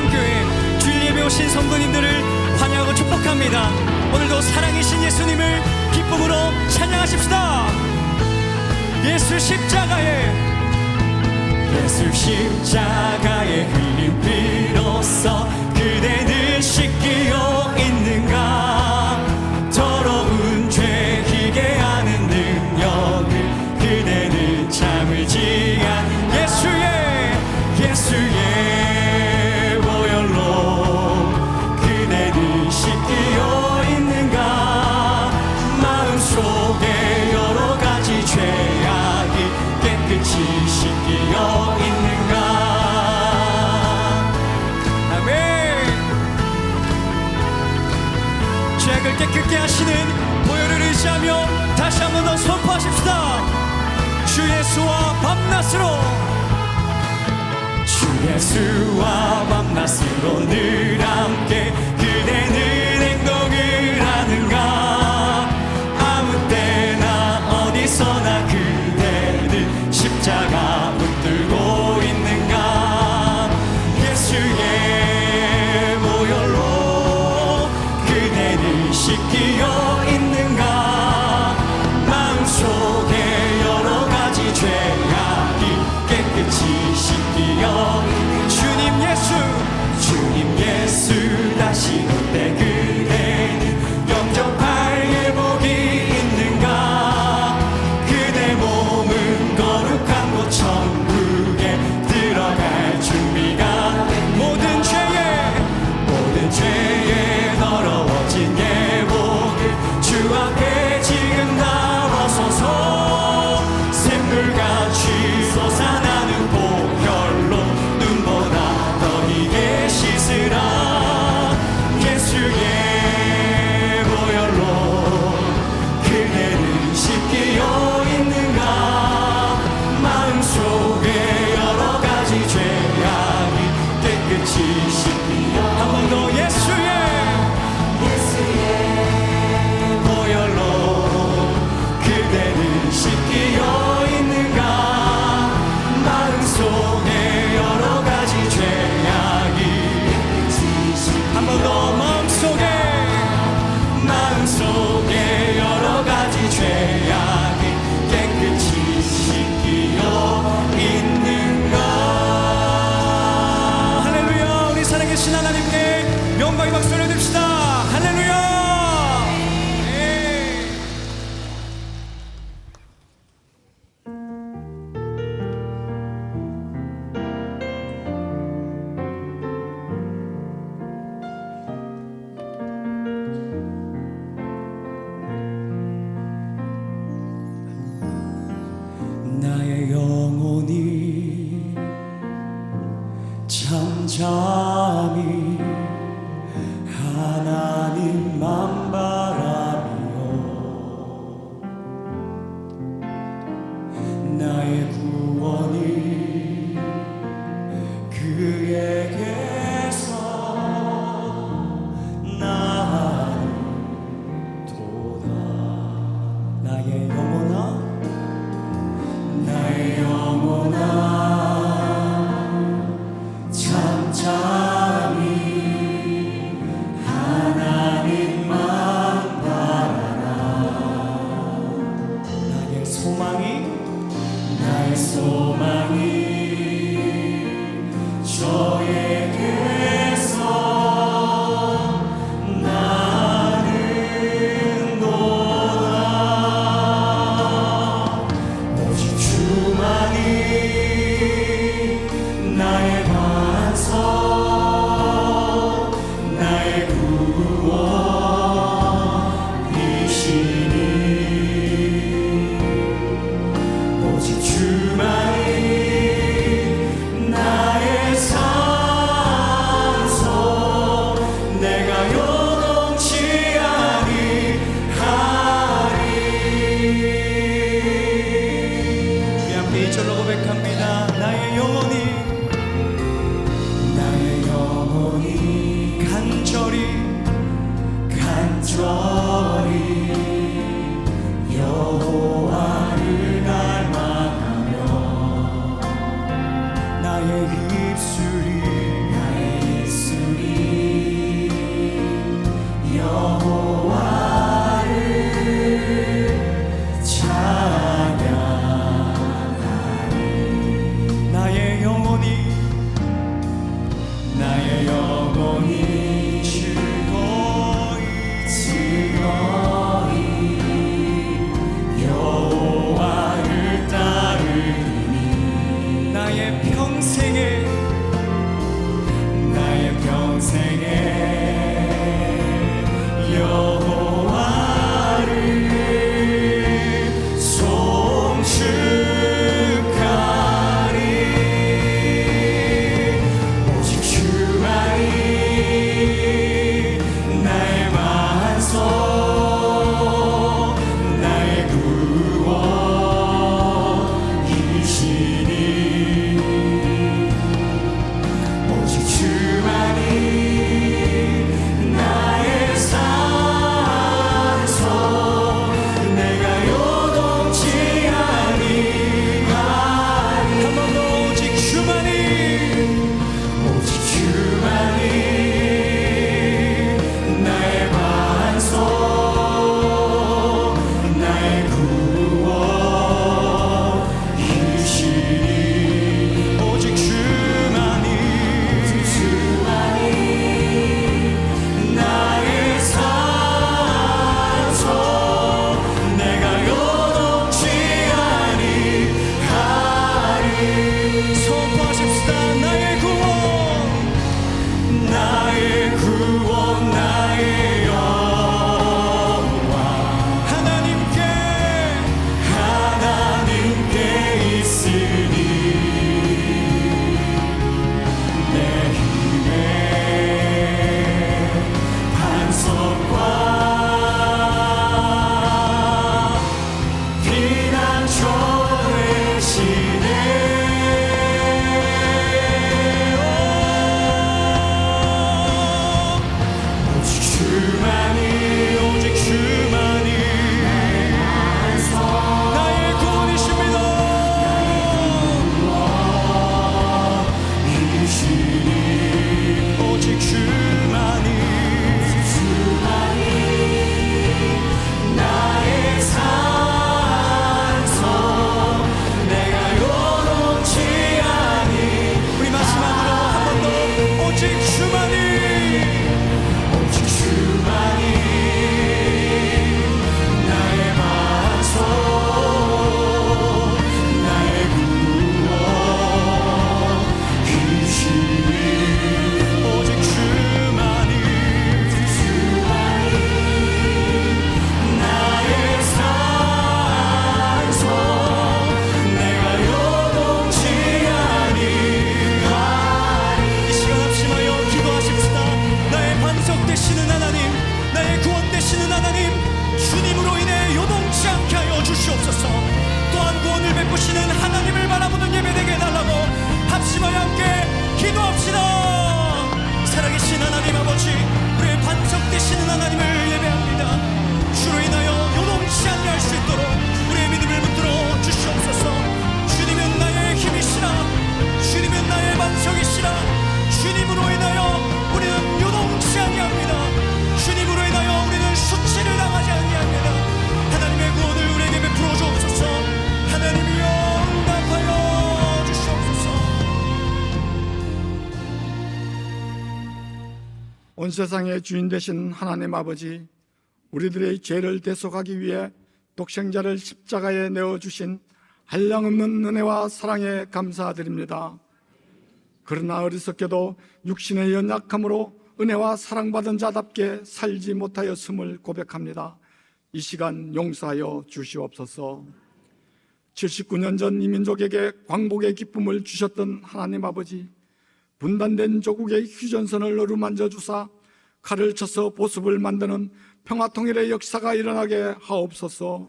한교회 주일 예배 오신 성도님들을 환영하고 축복합니다. 오늘도 살아계신 예수님을 기쁨으로 찬양하십시다. 예수 십자가에 흘린 피로써 그대는 씻기어 있는가. 더러운 죄 희게 하는 능력을 그대는 참을지 예수의 보혈로 그대는 씻기어 있는가. 마음속에 여러 가지 죄악이 깨끗이 씻기어 있는가. 아멘. 죄악을 깨끗게 하시는 보혈을 의지하며 다시 한 번 더 선포하십시다. 주 예수와 밤낮으로, 주 예수와 밤낮으로 늘 함께 그대는 행동을 하는가. 아무 때나 어디서나 그대는 십자가 붙들고 있는가. 예수의 보혈로 그대는 씻기어 있는가. 마음속에 여러 가지 죄악이 깨끗이 씻기어 주님 예수 다시 올 때 그대는 영접할 예복이 있는가. 그대 몸은 거룩한 곳 천국에 들어갈 준비가. 모든 죄에 더러워진 예복을 주 앞에 지금 나와서서 샘물같이 솟아나는 보혈로 눈보다 더 희게 씻으라. 예수의 보혈로 그대는 씻기어 있는가. 마음속에 여러 가지 죄악이 깨끗이 씻기어. 한 번 더 예수의 보혈로 그대는 씻기어 있는가. 마음속에 여러 가지 죄악이 한 번 더 마음속에 여러 가지 죄악이 깨끗이 씻기어 있는가. 할렐루야. 우리 살아계신 하나님께 영광의 박수 올려드립시다. 할렐루야. 나의 영혼이 잠잠히 하나님만 바라며 나의 구원이 그에게서 나는도다. 나의 영혼아 잠잠히 하나님만 바라라. 나의 소망이 저에게서 나는도다. 오직 주만이 나의 반석, 나의 구원이시니. 오직 주만이 나의 산소, 내가 요동치 아니하리. 우리 함께 이절로 고백합니다. 나의 영혼이 간절히 여호와를 갈망하며 나의 입술이 동심하여 함께 기도합시다. 살아계신 하나님 아버지, 우리의 반석 되시는 하나님을 예배합니다. 주로 인하여 요동치 않게 할 수 있도록 우리의 믿음을 붙들어 주시옵소서. 주님은 나의 힘이시라, 주님은 나의 반석이시라. 주님으로 인하여 우리는 요동치 아니합니다. 주님으로 인하여 우리는 수치를 당하지 아니합니다. 하나님의 구원을 우리에게 베풀어 주옵소서. 하나님이여 응답하여 주시옵소서. 온 세상의 주인 되신 하나님 아버지, 우리들의 죄를 대속하기 위해 독생자를 십자가에 내어주신 한량없는 은혜와 사랑에 감사드립니다. 그러나 어리석게도 육신의 연약함으로 은혜와 사랑받은 자답게 살지 못하였음을 고백합니다. 이 시간 용서하여 주시옵소서. 79년 전 이민족에게 광복의 기쁨을 주셨던 하나님 아버지, 분단된 조국의 휴전선을 어루만져 주사 칼을 쳐서 보습을 만드는 평화통일의 역사가 일어나게 하옵소서.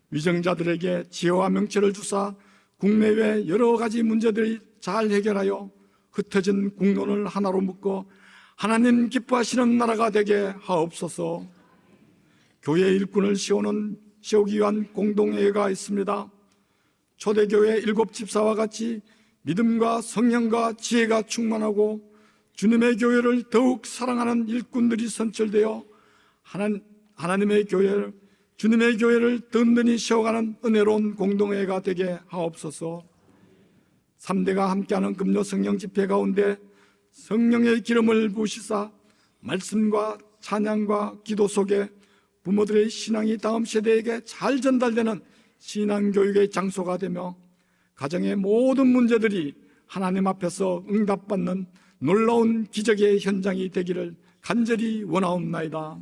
위정자들에게 지혜와 명철을 주사 국내외 여러 가지 문제들이 잘 해결하여 흩어진 국론을 하나로 묶어 하나님 기뻐하시는 나라가 되게 하옵소서. 교회 일꾼을 세우기 위한 공동회의가 있습니다. 초대교회 7집사와 같이 믿음과 성령과 지혜가 충만하고 주님의 교회를 더욱 사랑하는 일꾼들이 선출되어 하나님의 교회를, 주님의 교회를 든든히 세워가는 은혜로운 공동회가 되게 하옵소서. 3대가 함께하는 금요 성령 집회 가운데 성령의 기름을 부으시사 말씀과 찬양과 기도 속에 부모들의 신앙이 다음 세대에게 잘 전달되는 신앙교육의 장소가 되며 가정의 모든 문제들이 하나님 앞에서 응답받는 놀라운 기적의 현장이 되기를 간절히 원하옵나이다.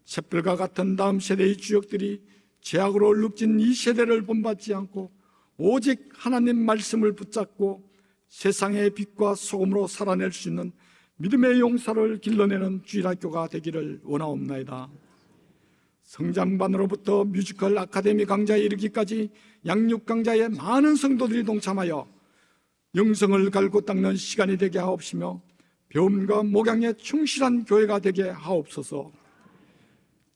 샛불과 같은 다음 세대의 주역들이 죄악으로 얼룩진 이 세대를 본받지 않고 오직 하나님 말씀을 붙잡고 세상의 빛과 소금으로 살아낼 수 있는 믿음의 용사를 길러내는 주일학교가 되기를 원하옵나이다. 성장반으로부터 뮤지컬 아카데미 강좌에 이르기까지 양육 강좌에 많은 성도들이 동참하여 영성을 갈고 닦는 시간이 되게 하옵시며 배움과 목양에 충실한 교회가 되게 하옵소서.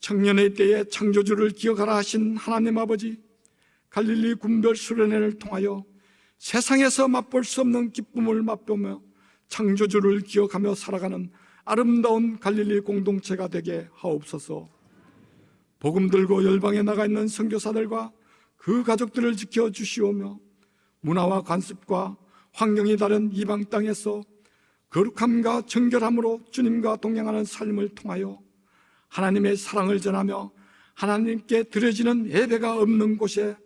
청년의 때에 창조주를 기억하라 하신 하나님 아버지, 갈릴리 군별 수련회를 통하여 세상에서 맛볼 수 없는 기쁨을 맛보며 창조주를 기억하며 살아가는 아름다운 갈릴리 공동체가 되게 하옵소서. 복음 들고 열방에 나가 있는 선교사들과 그 가족들을 지켜주시오며 문화와 관습과 환경이 다른 이방 땅에서 거룩함과 정결함으로 주님과 동행하는 삶을 통하여 하나님의 사랑을 전하며 하나님께 드려지는 예배가 없는 곳에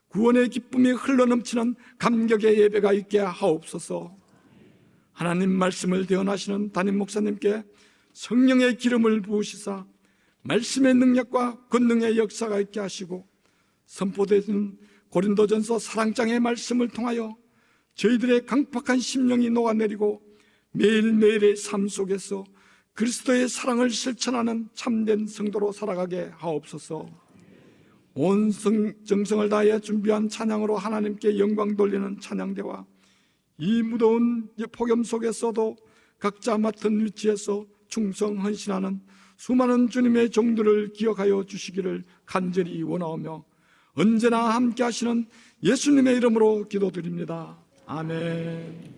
구원의 기쁨이 흘러넘치는 감격의 예배가 있게 하옵소서. 하나님 말씀을 대언하시는 담임 목사님께 성령의 기름을 부으시사 말씀의 능력과 권능의 역사가 있게 하시고 선포되는 고린도전서 사랑장의 말씀을 통하여 저희들의 강팍한 심령이 녹아내리고 매일매일의 삶 속에서 그리스도의 사랑을 실천하는 참된 성도로 살아가게 하옵소서. 온 정성을 다해 준비한 찬양으로 하나님께 영광 돌리는 찬양대와 이 무더운 폭염 속에서도 각자 맡은 위치에서 충성 헌신하는 수많은 주님의 종들을 기억하여 주시기를 간절히 원하오며 언제나 함께 하시는 예수님의 이름으로 기도드립니다. 아멘.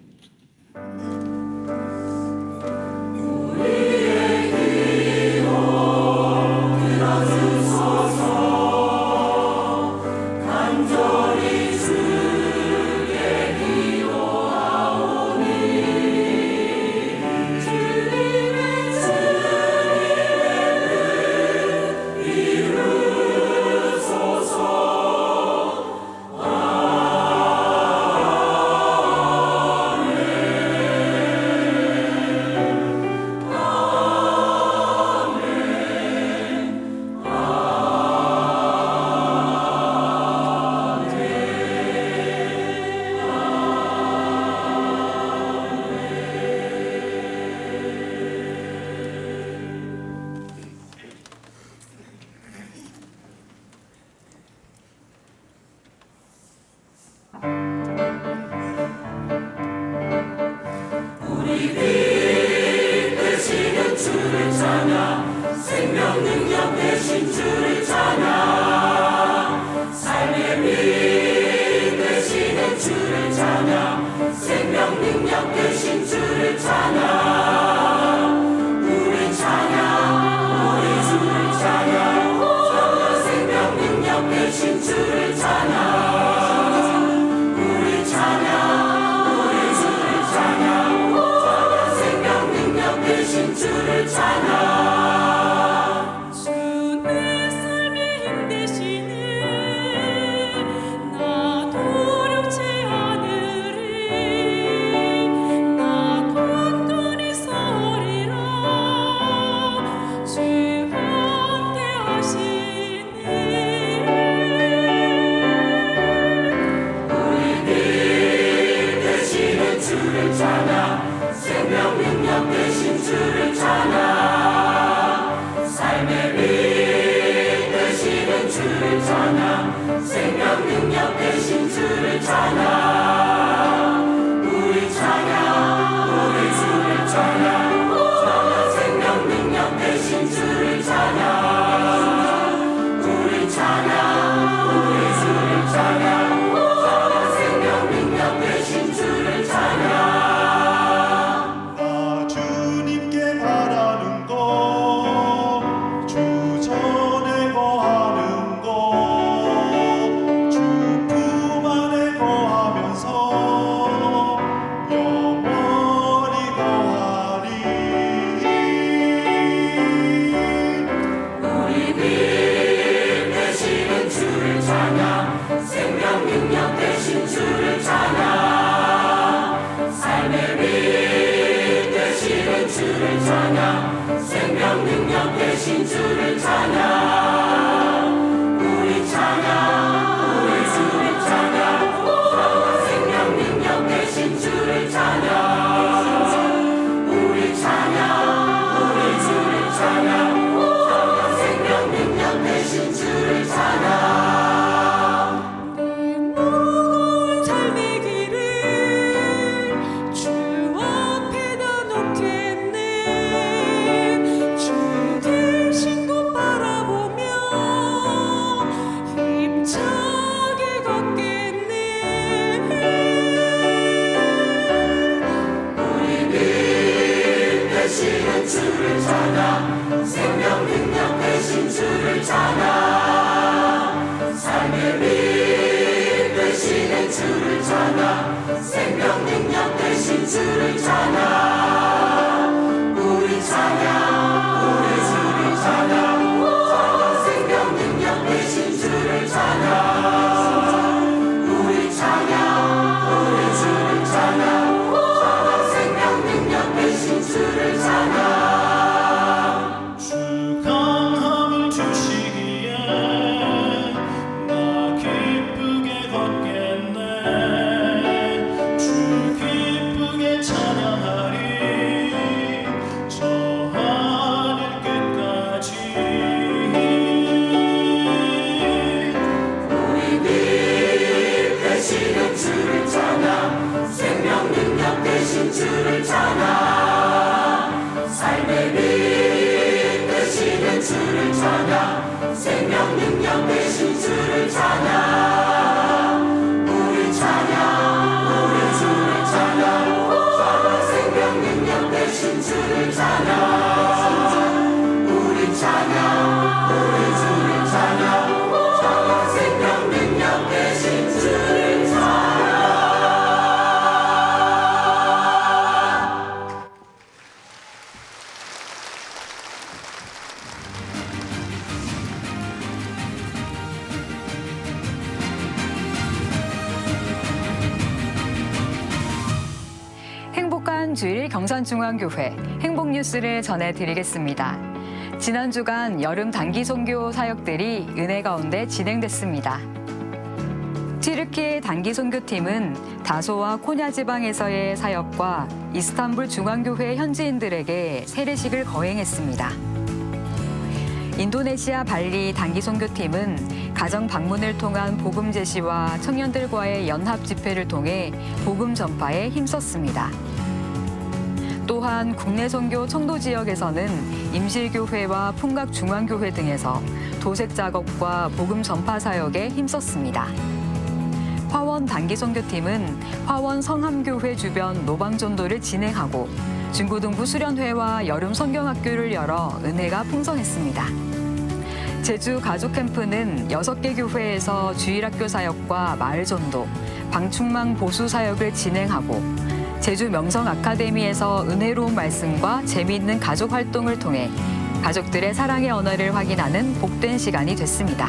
행복한 주일 경산중앙교회 행복뉴스를 전해드리겠습니다. 지난 주간 여름 단기 선교 사역들이 은혜 가운데 진행됐습니다. 튀르키예 단기 선교팀은 다소와 코냐 지방에서의 사역과 이스탄불 중앙교회 현지인들에게 세례식을 거행했습니다. 인도네시아 발리 단기 선교팀은 가정 방문을 통한 복음 제시와 청년들과의 연합 집회를 통해 복음 전파에 힘썼습니다. 또한 국내 선교 청도 지역에서는 임실교회와 풍각중앙교회 등에서 도색 작업과 복음 전파 사역에 힘썼습니다. 화원 화원 단기선교팀은 화원 성함교회 주변 노방전도를 진행하고 중고등부 수련회와 여름 성경학교를 열어 은혜가 풍성했습니다. 제주 가족캠프는 6개 교회에서 주일학교 사역과 마을전도, 방충망 보수 사역을 진행하고 제주 명성아카데미에서 은혜로운 말씀과 재미있는 가족 활동을 통해 가족들의 사랑의 언어를 확인하는 복된 시간이 됐습니다.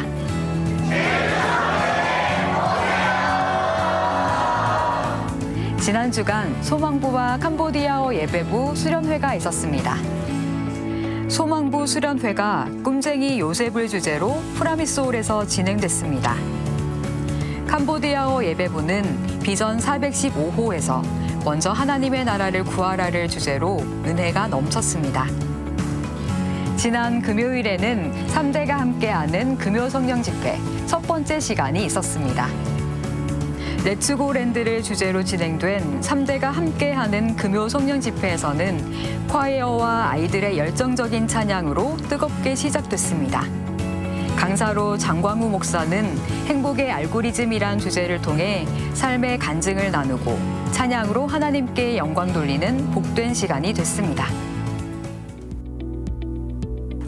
지난 주간 소망부와 캄보디아어 예배부 수련회가 있었습니다. 소망부 수련회가 꿈쟁이 요셉을 주제로 프라미스홀에서 진행됐습니다. 캄보디아어 예배부는 비전 415호에서 먼저 하나님의 나라를 구하라를 주제로 은혜가 넘쳤습니다. 지난 금요일에는 3대가 함께하는 금요 성령 집회 첫 번째 시간이 있었습니다. 렛츠고랜드를 주제로 진행된 3대가 함께하는 금요 성령 집회에서는 콰이어와 아이들의 열정적인 찬양으로 뜨겁게 시작됐습니다. 강사로 장광우 목사는 행복의 알고리즘이란 주제를 통해 삶의 간증을 나누고 찬양으로 하나님께 영광 돌리는 복된 시간이 됐습니다.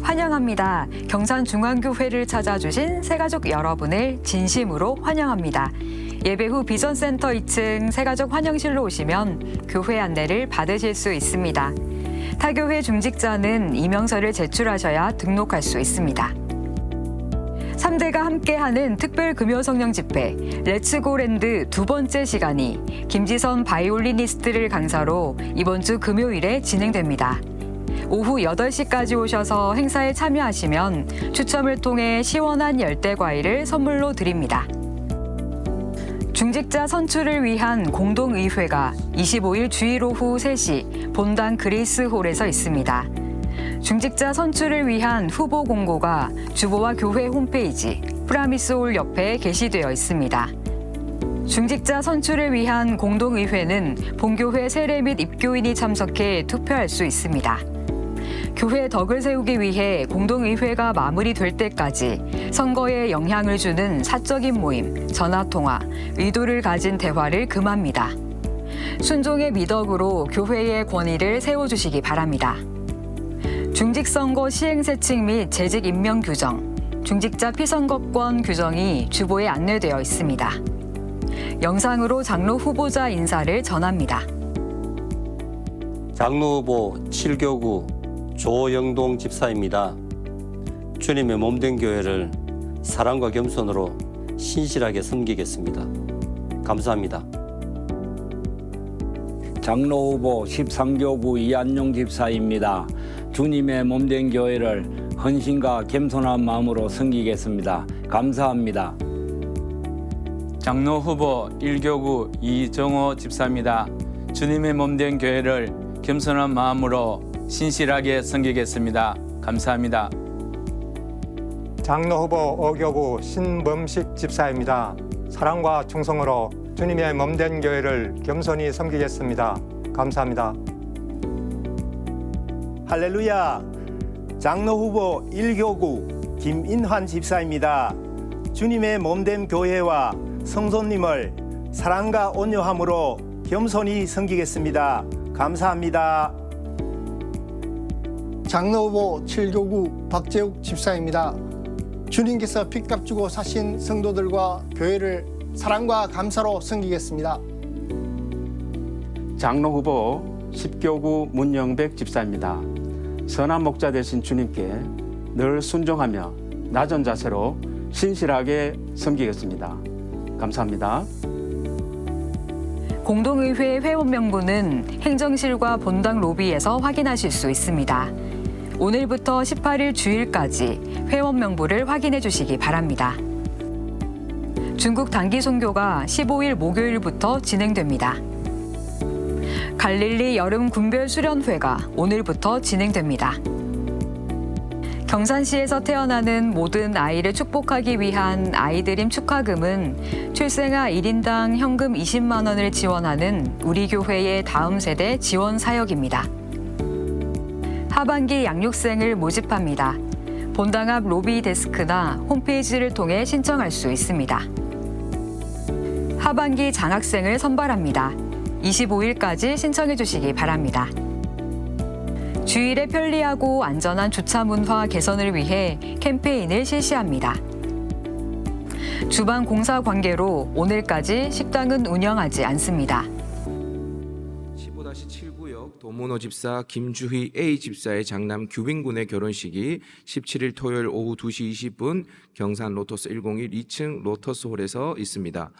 환영합니다. 경산중앙교회를 찾아주신 새가족 여러분을 진심으로 환영합니다. 예배 후 비전센터 2층 새가족 환영실로 오시면 교회 안내를 받으실 수 있습니다. 타교회 중직자는 이명서를 제출하셔야 등록할 수 있습니다. 3대가 함께하는 특별 금요 성령 집회 렛츠고랜드 두 번째 시간이 김지선 바이올리니스트를 강사로 이번 주 금요일에 진행됩니다. 오후 8시까지 오셔서 행사에 참여하시면 추첨을 통해 시원한 열대과일을 선물로 드립니다. 중직자 선출을 위한 공동의회가 25일 주일 오후 3시 본당 그레이스홀에서 있습니다. 중직자 선출을 위한 후보 공고가 주보와 교회 홈페이지 프라미스홀 옆에 게시되어 있습니다. 중직자 선출을 위한 공동의회는 본교회 세례 및 입교인이 참석해 투표할 수 있습니다. 교회 덕을 세우기 위해 공동의회가 마무리될 때까지 선거에 영향을 주는 사적인 모임, 전화통화, 의도를 가진 대화를 금합니다. 순종의 미덕으로 교회의 권위를 세워주시기 바랍니다. 중직선거 시행세칙 및 재직 임명 규정, 중직자 피선거권 규정이 주보에 안내되어 있습니다. 영상으로 장로 후보자 인사를 전합니다. 장로 후보 7교구 조영동 집사입니다. 주님의 몸된 교회를 사랑과 겸손으로 신실하게 섬기겠습니다. 감사합니다. 장로 후보 13교구 이한용 집사입니다. 주님의 몸된 교회를 헌신과 겸손한 마음으로 섬기겠습니다. 감사합니다. 장로 후보 1교구 이정호 집사입니다. 주님의 몸된 교회를 겸손한 마음으로 신실하게 섬기겠습니다. 감사합니다. 장로 후보 5교구 신범식 집사입니다. 사랑과 충성으로 주님의 몸된 교회를 겸손히 섬기겠습니다. 감사합니다. 할렐루야! 장로 후보 1교구 김인환 집사입니다. 주님의 몸된 교회와 성도님을 사랑과 온유함으로 겸손히 섬기겠습니다. 감사합니다. 장로 후보 7교구 박재욱 집사입니다. 주님께서 핏값 주고 사신 성도들과 교회를 사랑과 감사로 섬기겠습니다. 장로 후보 10교구 문영백 집사입니다. 선한 목자 되신 주님께 늘 순종하며 낮은 자세로 신실하게 섬기겠습니다. 감사합니다. 공동의회 회원 명부는 행정실과 본당 로비에서 확인하실 수 있습니다. 오늘부터 18일 주일까지 회원 명부를 확인해 주시기 바랍니다. 중국 단기 선교가 15일 목요일부터 진행됩니다. 갈릴리 여름 군별 수련회가 오늘부터 진행됩니다. 경산시에서 태어나는 모든 아이를 축복하기 위한 아이드림 축하금은 출생아 1인당 현금 20만 원을 지원하는 우리 교회의 다음 세대 지원 사역입니다. 하반기 양육생을 모집합니다. 본당 앞 로비 데스크나 홈페이지를 통해 신청할 수 있습니다. 하반기 장학생을 선발합니다. 25일까지 신청해 주시기 바랍니다. 주일에 편리하고 안전한 주차 문화 개선을 위해 캠페인을 실시합니다. 주방 공사 관계로 오늘까지 식당은 운영하지 않습니다. 15-7구역 도문호 집사 김주희 A 집사의 장남 규빈 군의 결혼식이 17일 토요일 오후 2시 20분 경산 로터스 101 2층 로터스홀에서 있습니다.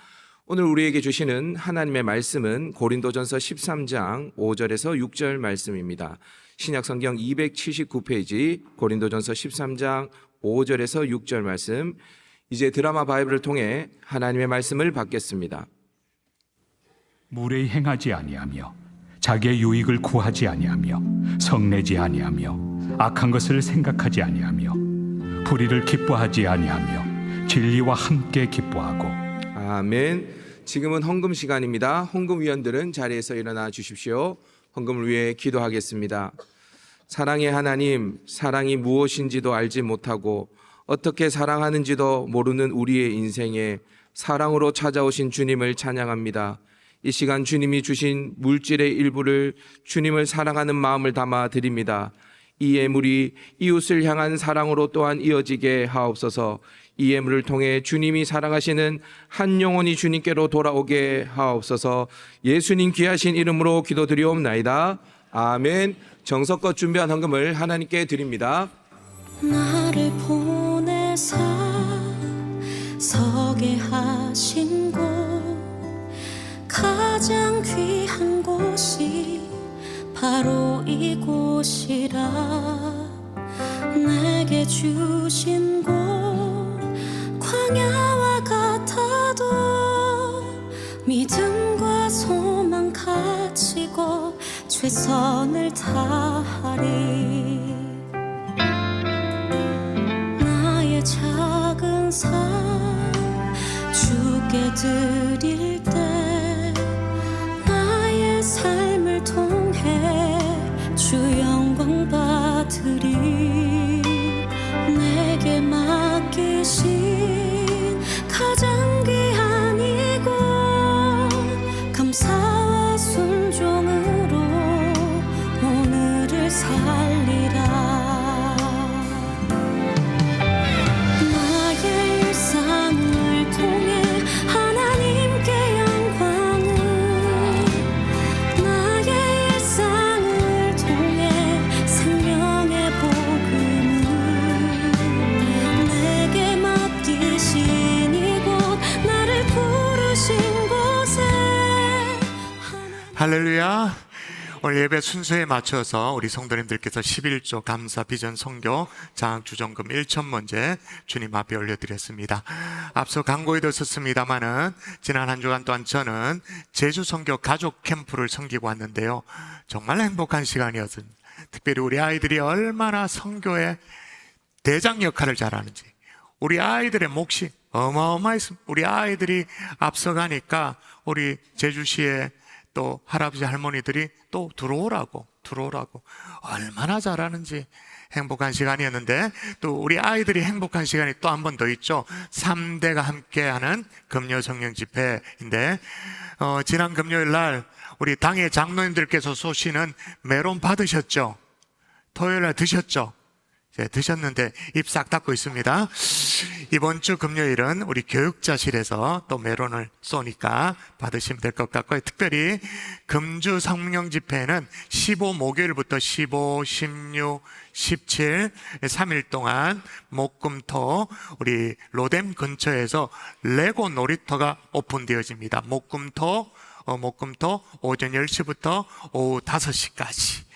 오늘 우리에게 주시는 하나님의 말씀은 고린도전서 13장 5절에서 6절 말씀입니다. 신약성경 279페이지 고린도전서 13장 5절에서 6절 말씀, 이제 드라마 바이블을 통해 하나님의 말씀을 받겠습니다. 무례히 행하지 아니하며 자기의 유익을 구하지 아니하며 성내지 아니하며 악한 것을 생각하지 아니하며 불의를 기뻐하지 아니하며 진리와 함께 기뻐하고. 아멘. 지금은 헌금 시간입니다. 헌금위원들은 자리에서 일어나 주십시오. 헌금을 위해 기도하겠습니다. 사랑의 하나님, 사랑이 무엇인지도 알지 못하고 어떻게 사랑하는지도 모르는 우리의 인생에 사랑으로 찾아오신 주님을 찬양합니다. 이 시간 주님이 주신 물질의 일부를 주님을 사랑하는 마음을 담아 드립니다. 이 예물이 이웃을 향한 사랑으로 또한 이어지게 하옵소서. 이 예물을 통해 주님이 사랑하시는 한 영혼이 주님께로 돌아오게 하옵소서. 예수님 귀하신 이름으로 기도드리옵나이다. 아멘. 정성껏 준비한 헌금을 하나님께 드립니다. 나를 보내사 서게 하신 곳, 가장 귀한 곳이 바로 이곳이라. 내게 주신 곳 광야와 같아도 믿음과 소망 가지고 최선을 다하리. 나의 작은 삶 주께 드릴 때 나의 삶을 통해 주 영광 받으리. 내게 맡기신 가장 귀한 이곳 감사와 순종으로 오늘을 살리라. 나의 일상을 통해 하나님께 영광을, 나의 일상을 통해 생명의 복음을, 내게 맡기신 이곳 나를 부르신 곳에. 할렐루야. 오늘 예배 순서에 맞춰서 우리 성도님들께서 11조 감사 비전 선교 장학주정금 1,000문제 주님 앞에 올려드렸습니다. 앞서 광고에도 썼습니다마는 지난 한 주간 동안 저는 제주 선교 가족 캠프를 섬기고 왔는데요. 정말 행복한 시간이었습니다. 특별히 우리 아이들이 얼마나 선교의 대장 역할을 잘하는지, 우리 아이들의 몫이 어마어마했습니다. 우리 아이들이 앞서가니까 우리 제주시의 또 할아버지 할머니들이 또 들어오라고 얼마나 잘하는지 행복한 시간이었는데, 또 우리 아이들이 행복한 시간이 또 한 번 더 있죠. 3대가 함께하는 금요 성령 집회인데, 지난 금요일 날 우리 당의 장로님들께서 쏘시는 메론 받으셨죠? 토요일 날 드셨죠? 드셨는데 입 싹 닫고 있습니다. 이번 주 금요일은 우리 교육자실에서 또 메론을 쏘니까 받으시면 될 것 같고요. 특별히 금주 성령 집회는 15 목요일부터 15, 16, 17 3일 동안 목금토 우리 로뎀 근처에서 레고 놀이터가 오픈되어집니다. 목금토 오전 10시부터 오후 5시까지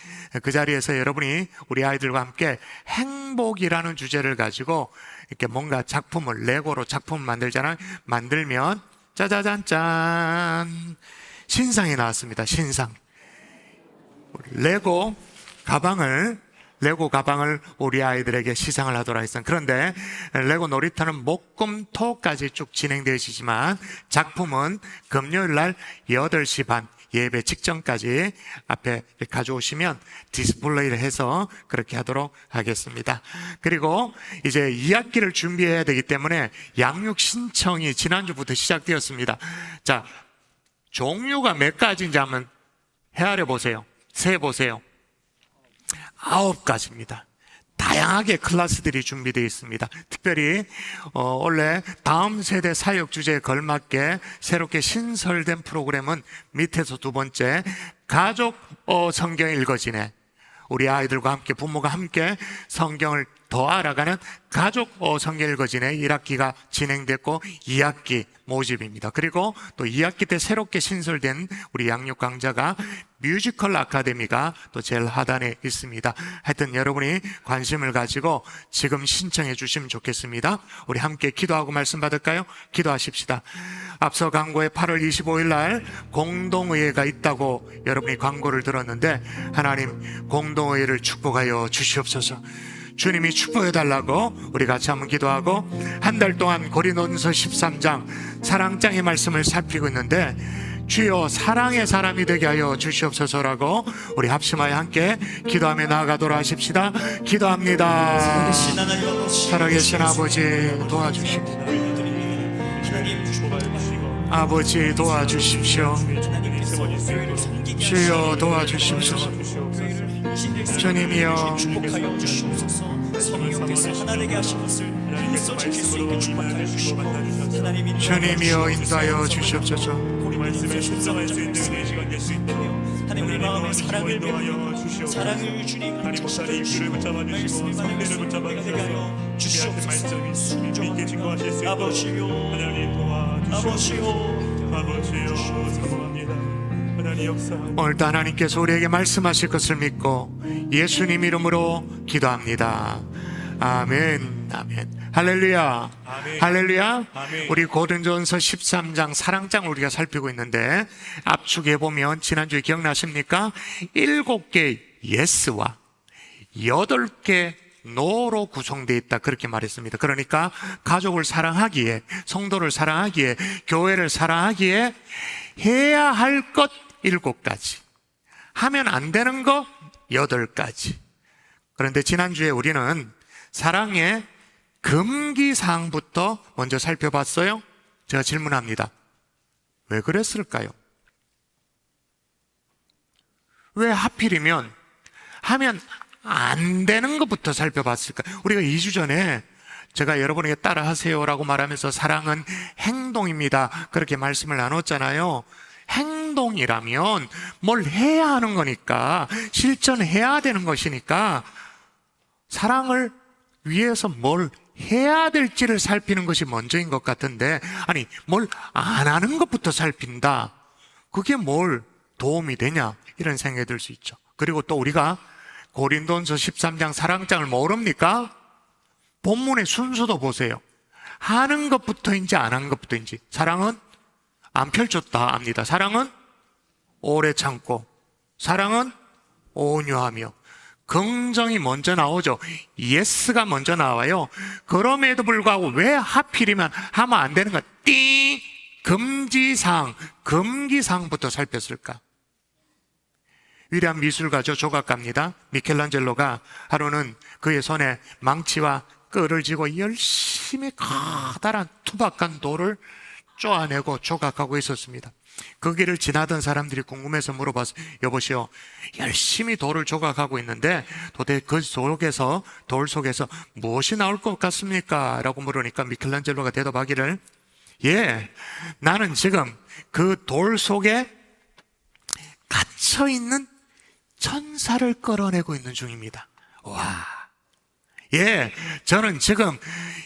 그 자리에서 여러분이 우리 아이들과 함께 행복이라는 주제를 가지고 이렇게 뭔가 작품을, 레고로 작품을 만들잖아요. 만들면 짜자잔짠 신상이 나왔습니다. 신상. 레고 가방을 우리 아이들에게 시상을 하도록 했습니다. 그런데 레고 놀이터는 목금토까지 쭉 진행되시지만 작품은 금요일 날 8시 반 예배 직전까지 앞에 가져오시면 디스플레이를 해서 그렇게 하도록 하겠습니다. 그리고 이제 2학기를 준비해야 되기 때문에 양육 신청이 지난주부터 시작되었습니다. 자, 종류가 몇 가지인지 한번 헤아려 보세요. 세 보세요. 9가지입니다. 다양하게 클래스들이 준비되어 있습니다. 특별히 원래 다음 세대 사역 주제에 걸맞게 새롭게 신설된 프로그램은 밑에서 두 번째, 가족 성경 읽어지네. 우리 아이들과 함께 부모가 함께 성경을 더 알아가는 가족 성경 읽어지네 1학기가 진행됐고 2학기 모집입니다. 그리고 또 2학기 때 새롭게 신설된 우리 양육 강좌가 뮤지컬 아카데미가 또 제일 하단에 있습니다. 하여튼 여러분이 관심을 가지고 지금 신청해 주시면 좋겠습니다. 우리 함께 기도하고 말씀 받을까요? 기도하십시다. 앞서 광고에 8월 25일 날 공동의회가 있다고 여러분이 광고를 들었는데, 하나님 공동의회를 축복하여 주시옵소서. 주님이 축복해달라고 우리 같이 한번 기도하고, 한 달 동안 고린도전서 13장 사랑장의 말씀을 살피고 있는데, 주여 사랑의 사람이 되게 하여 주시옵소서라고 우리 합심하여 함께 기도하며 나아가도록 하십시다. 기도합니다. 살아계신 아버지 도와주시고, 아버지 도와주십시오. 주여 도와주십소서. 주님이여, 성령께서 하나 되게 하신 것을 힘써 지킬 수 있게 축복하여 주시고, 하나님이 주님이여 인도하여 주시옵소서. 하나님 우리 마음에 사랑을 배우고 사랑을 주님 감춰 주시고 말씀을 받는 내가 되게 하여 주시옵소서. 순종하옵니다. 아버지요, 아버지요, 사모합니다. 오늘도 하나님께서 우리에게 말씀하실 것을 믿고 예수님 이름으로 기도합니다. 아멘, 아멘. 할렐루야, 아멘. 할렐루야. 아멘. 우리 고린도전서 13장 사랑장을 우리가 살피고 있는데, 앞축에 보면 지난주에 기억나십니까? 7개 예스와 8개 노로 구성되어 있다, 그렇게 말했습니다. 그러니까 가족을 사랑하기에, 성도를 사랑하기에, 교회를 사랑하기에 해야 할 것 7가지, 하면 안 되는 거 8가지. 그런데 지난주에 우리는 사랑의 금기사항부터 먼저 살펴봤어요. 제가 질문합니다. 왜 그랬을까요? 왜 하필이면 하면 안 되는 것부터 살펴봤을까요? 우리가 2주 전에 제가 여러분에게 따라 하세요라고 말하면서 사랑은 행동입니다, 그렇게 말씀을 나눴잖아요. 행동이라면 뭘 해야 하는 거니까, 실천해야 되는 것이니까, 사랑을 위해서 뭘 해야 될지를 살피는 것이 먼저인 것 같은데, 아니 뭘 안 하는 것부터 살핀다, 그게 뭘 도움이 되냐, 이런 생각이 들 수 있죠. 그리고 또 우리가 고린도전서 13장 사랑장을 모릅니까? 본문의 순서도 보세요. 하는 것부터인지 안 하는 것부터인지. 사랑은 안 펼쳤다 합니다. 사랑은 오래 참고, 사랑은 온유하며. 긍정이 먼저 나오죠. 예스가 먼저 나와요. 그럼에도 불구하고 왜 하필이면 하면 안 되는 것, 띵! 금지사항, 금기사항부터 살폈을까? 위대한 미술가죠. 조각가입니다. 미켈란젤로가 하루는 그의 손에 망치와 끌을 쥐고 열심히 커다란 투박한 돌을 쪼아내고 조각하고 있었습니다. 그 길을 지나던 사람들이 궁금해서 물어봤어요. 여보시오, 열심히 돌을 조각하고 있는데 도대체 그 속에서, 돌 속에서 무엇이 나올 것 같습니까? 라고 물으니까 미켈란젤로가 대답하기를, 예, 나는 지금 그 돌 속에 갇혀있는 천사를 끌어내고 있는 중입니다. 와, 예, 저는 지금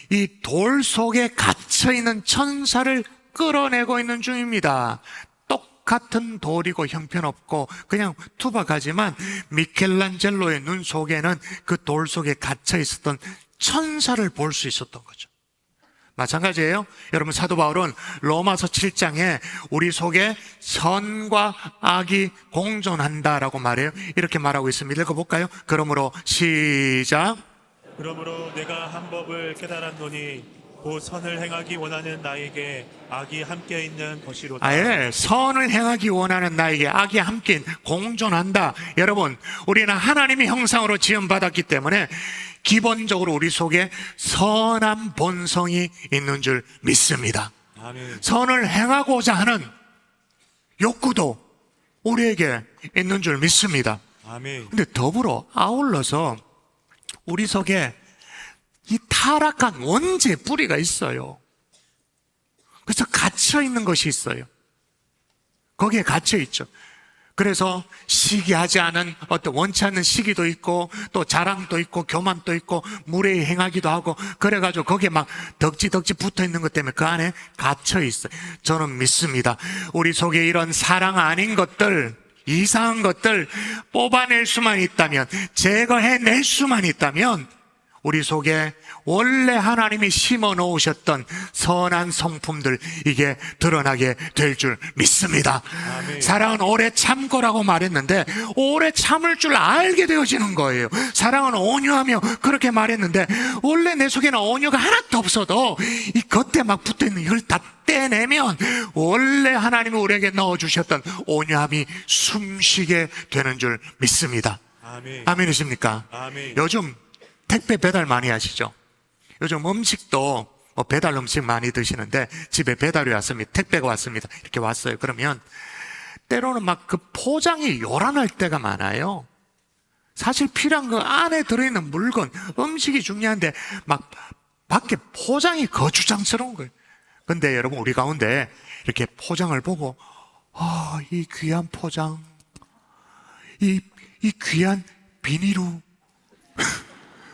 이 돌 속에 갇혀있는 천사를 끌어내고 있는 중입니다. 똑같은 돌이고 형편없고 그냥 투박하지만 미켈란젤로의 눈 속에는 그 돌 속에 갇혀 있었던 천사를 볼 수 있었던 거죠. 마찬가지예요. 여러분, 사도 바울은 로마서 7장에 우리 속에 선과 악이 공존한다라고 말해요. 이렇게 말하고 있습니다. 읽어볼까요? 그러므로 시작. 그러므로 내가 한 법을 깨달았노니 곧 선을 행하기 원하는 나에게 악이 함께 있는 것이로다. 아예 선을 행하기 원하는 나에게 악이 함께 공존한다. 여러분, 우리는 하나님의 형상으로 지음받았기 때문에 기본적으로 우리 속에 선한 본성이 있는 줄 믿습니다. 아멘. 선을 행하고자 하는 욕구도 우리에게 있는 줄 믿습니다. 아멘. 근데 더불어 아울러서 우리 속에 이 타락한 원죄 뿌리가 있어요. 그래서 갇혀 있는 것이 있어요. 거기에 갇혀 있죠. 그래서 시기하지 않은 어떤 원치 않는 시기도 있고 또 자랑도 있고 교만도 있고 무례히 행하기도 하고 그래가지고 거기에 막 덕지 붙어 있는 것 때문에 그 안에 갇혀 있어요. 저는 믿습니다. 우리 속에 이런 사랑 아닌 것들, 이상한 것들 뽑아낼 수만 있다면, 제거해낼 수만 있다면 우리 속에 원래 하나님이 심어 놓으셨던 선한 성품들, 이게 드러나게 될 줄 믿습니다. 아멘. 사랑은 오래 참고라고 말했는데 오래 참을 줄 알게 되어지는 거예요. 사랑은 온유하며 그렇게 말했는데 원래 내 속에는 온유가 하나도 없어도 이 겉에 막 붙어있는 이걸 다 떼내면 원래 하나님이 우리에게 넣어주셨던 온유함이 숨쉬게 되는 줄 믿습니다. 아멘. 아멘이십니까? 아멘. 요즘 택배 배달 많이 하시죠? 요즘 음식도 배달 음식 많이 드시는데 집에 배달이 왔습니다. 택배가 왔습니다. 이렇게 왔어요. 그러면 때로는 막 그 포장이 요란할 때가 많아요. 사실 필요한 그 안에 들어있는 물건, 음식이 중요한데 막 밖에 포장이 거추장스러운 거예요. 근데 여러분, 우리 가운데 이렇게 포장을 보고 이 귀한 포장, 이 귀한 비닐로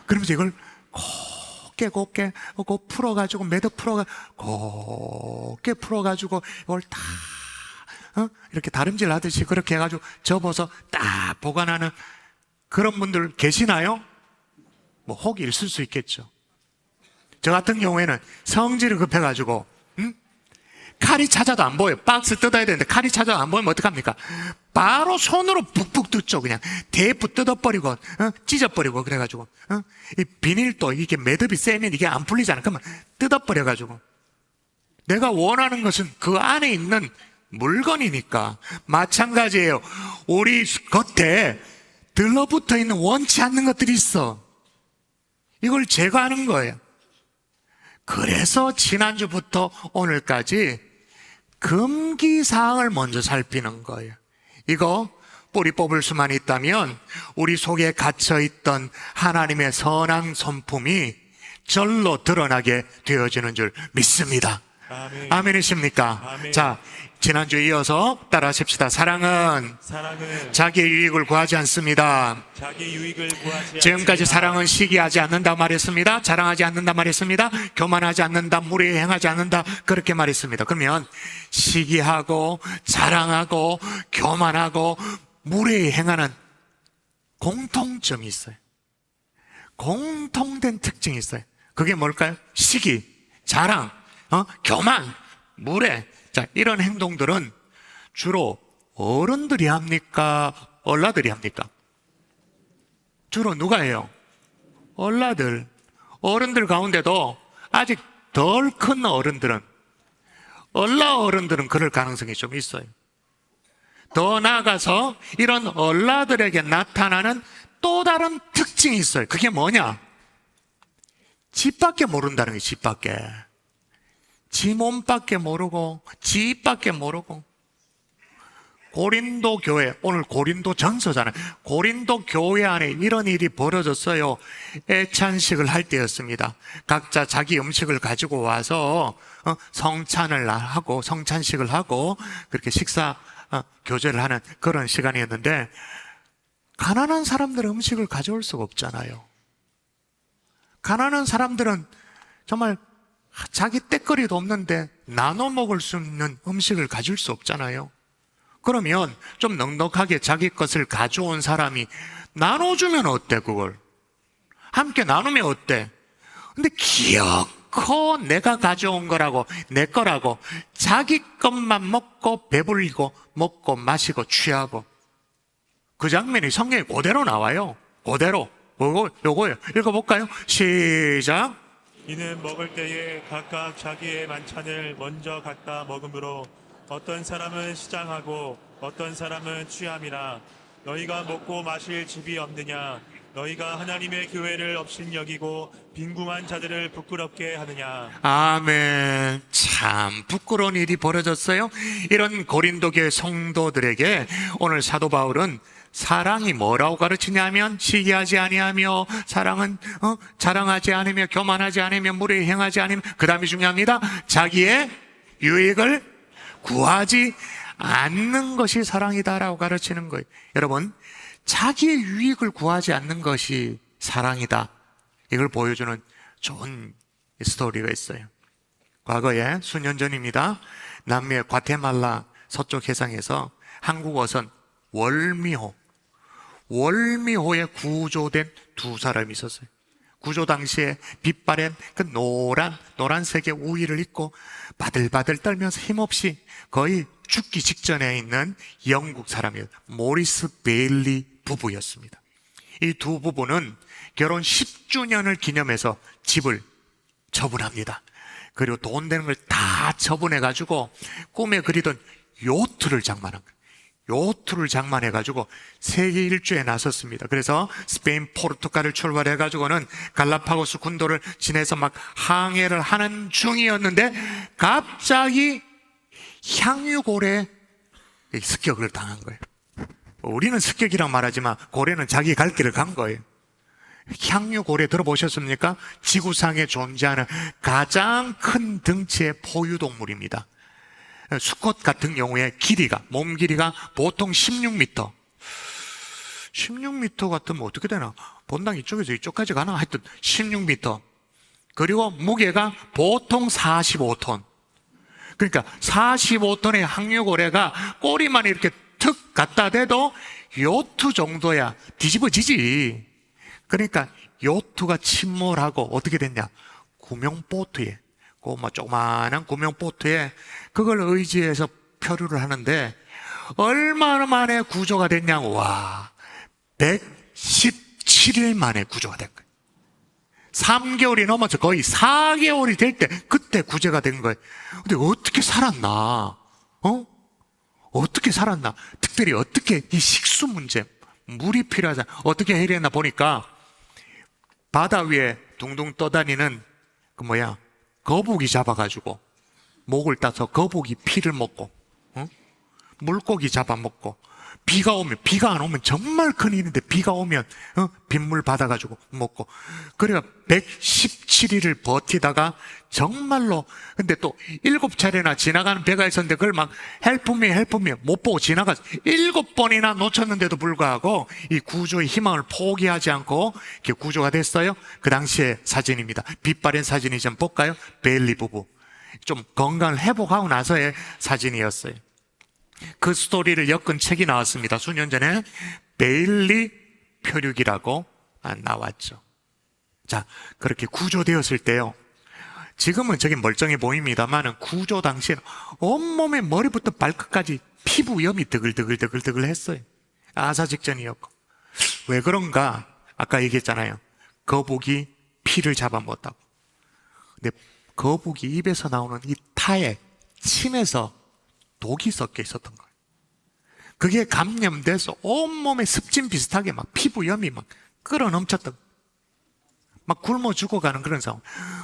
그러면서 이걸 곱게 풀어가지고 매듭 곱게 풀어가지고 이걸 다 이렇게 다림질 하듯이 그렇게 해가지고 접어서 딱 보관하는 그런 분들 계시나요? 뭐 혹이 있을 수 있겠죠. 저 같은 경우에는 성질이 급해가지고 칼이 찾아도 안 보여요. 박스 뜯어야 되는데 칼이 찾아도 안 보이면 어떡합니까? 바로 손으로 푹푹 뜯죠. 그냥 대프 뜯어버리고 찢어버리고 그래가지고 이 비닐도 이게 매듭이 세면 이게 안 풀리잖아. 그러면 뜯어버려가지고, 내가 원하는 것은 그 안에 있는 물건이니까. 마찬가지예요. 우리 겉에 들러붙어 있는 원치 않는 것들이 있어. 이걸 제거하는 거예요. 그래서 지난주부터 오늘까지 금기사항을 먼저 살피는 거예요. 이거 뿌리 뽑을 수만 있다면 우리 속에 갇혀있던 하나님의 선한 성품이 절로 드러나게 되어지는 줄 믿습니다. 아멘. 아멘이십니까? 아멘. 자, 지난주 이어서 따라 하십시다. 사랑은 자기의 유익을 구하지 않습니다. 자기 유익을 구하지 지금까지 않습니다. 사랑은 시기하지 않는다 말했습니다. 자랑하지 않는다 말했습니다. 교만하지 않는다, 무례히 행하지 않는다, 그렇게 말했습니다. 그러면 시기하고 자랑하고 교만하고 무례히 행하는 공통점이 있어요. 공통된 특징이 있어요. 그게 뭘까요? 시기, 자랑, 교만, 무례. 자, 이런 행동들은 주로 어른들이 합니까? 얼라들이 합니까? 주로 누가 해요? 얼라들. 어른들 가운데도 아직 덜 큰 어른들은, 얼라 어른들은 그럴 가능성이 좀 있어요. 더 나아가서 이런 얼라들에게 나타나는 또 다른 특징이 있어요. 그게 뭐냐? 집 밖에 모른다는 거예요. 집 밖에. 지 몸밖에 모르고 지 입밖에 모르고. 고린도 교회, 오늘 고린도 전서잖아요. 고린도 교회 안에 이런 일이 벌어졌어요. 애찬식을 할 때였습니다. 각자 자기 음식을 가지고 와서 성찬을 하고 성찬식을 하고 그렇게 식사 교제를 하는 그런 시간이었는데, 가난한 사람들은 음식을 가져올 수가 없잖아요. 가난한 사람들은 정말 자기 떼거리도 없는데 나눠 먹을 수 있는 음식을 가질 수 없잖아요. 그러면 좀 넉넉하게 자기 것을 가져온 사람이 나눠주면 어때? 그걸 함께 나누면 어때? 근데 기어코 내가 가져온 거라고, 내 거라고 자기 것만 먹고 배불리고 먹고 마시고 취하고, 그 장면이 성경에 그대로 나와요. 그대로. 요거예요. 읽어볼까요? 시작. 이는 먹을 때에 각각 자기의 만찬을 먼저 갖다 먹으므로 어떤 사람은 시장하고 어떤 사람은 취함이라. 너희가 먹고 마실 집이 없느냐? 너희가 하나님의 교회를 업신여기고 빈궁한 자들을 부끄럽게 하느냐? 아멘. 참 부끄러운 일이 벌어졌어요. 이런 고린도 교회 성도들에게 오늘 사도 바울은 사랑이 뭐라고 가르치냐면 시기하지 아니하며 사랑은 자랑하지 않으며 교만하지 않으며 무례히 행하지 않으며 그 다음이 중요합니다. 자기의 유익을 구하지 않는 것이 사랑이다라고 가르치는 거예요. 여러분, 자기의 유익을 구하지 않는 것이 사랑이다. 이걸 보여주는 좋은 스토리가 있어요. 과거에 수년 전입니다. 남미의 과테말라 서쪽 해상에서 한국 어선 월미호에 구조된 두 사람이 있었어요. 구조 당시에 빛바랜 그 노란색의 우의를 입고 바들바들 떨면서 힘없이 거의 죽기 직전에 있는 영국 사람이에요. 모리스 베일리 부부였습니다. 이 두 부부는 결혼 10주년을 기념해서 집을 처분합니다. 그리고 돈 되는 걸 다 처분해가지고 꿈에 그리던 요트를 장만한 거예요. 요트를 장만해가지고 세계 일주에 나섰습니다. 그래서 스페인, 포르투갈을 출발해가지고는 갈라파고스 군도를 지내서 막 항해를 하는 중이었는데 갑자기 향유고래에 습격을 당한 거예요. 우리는 습격이라고 말하지만 고래는 자기 갈 길을 간 거예요. 향유고래 들어보셨습니까? 지구상에 존재하는 가장 큰 덩치의 포유동물입니다. 수컷 같은 경우에 몸 길이가 보통 16m. 16m 같으면 어떻게 되나? 본당 이쪽에서 이쪽까지 가나? 하여튼 16m. 그리고 무게가 보통 45톤. 그러니까 45톤의 항유고래가 꼬리만 이렇게 툭 갖다 대도 요트 정도야 뒤집어지지. 그러니까 요트가 침몰하고 어떻게 됐냐? 구명보트에, 조그마한 구명보트에 그걸 의지해서 표류를 하는데 얼마나 만에 구조가 됐냐고. 와, 117일 만에 구조가 된 거예요. 3개월이 넘어서 거의 4개월이 될 때 그때 구제가 된 거예요. 근데 어떻게 살았나? 어떻게 살았나? 특별히 어떻게 이 식수 문제, 물이 필요하잖아. 어떻게 해결했나 보니까 바다 위에 둥둥 떠다니는 거북이 잡아가지고 목을 따서 거북이 피를 먹고, 물고기 잡아먹고, 비가 안 오면 정말 큰일인데 비가 오면 빗물 받아가지고 먹고, 그래야 117일을 버티다가 정말로, 근데 또 7차례나 지나가는 배가 있었는데 그걸 막 헬프미 못 보고 지나가서 7번이나 놓쳤는데도 불구하고 이 구조의 희망을 포기하지 않고 이렇게 구조가 됐어요. 그 당시의 사진입니다. 빛바랜 사진이 좀 볼까요? 베일리 부부 좀 건강을 회복하고 나서의 사진이었어요. 그 스토리를 엮은 책이 나왔습니다. 수년 전에 베일리 표류기라고 나왔죠. 자, 그렇게 구조되었을 때요, 지금은 저기 멀쩡해 보입니다만 구조 당시에는 온몸에 머리부터 발끝까지 피부염이 드글드글 했어요. 아사 직전이었고. 왜 그런가? 아까 얘기했잖아요. 거북이 피를 잡아먹었다고. 근데 거북이 입에서 나오는 이 타액, 침에서 독이 섞여 있었던 거예요. 그게 감염돼서 온몸에 습진 비슷하게 막 피부염이 막 끌어넘쳤던 거예요. 막 굶어 죽어가는 그런 상황.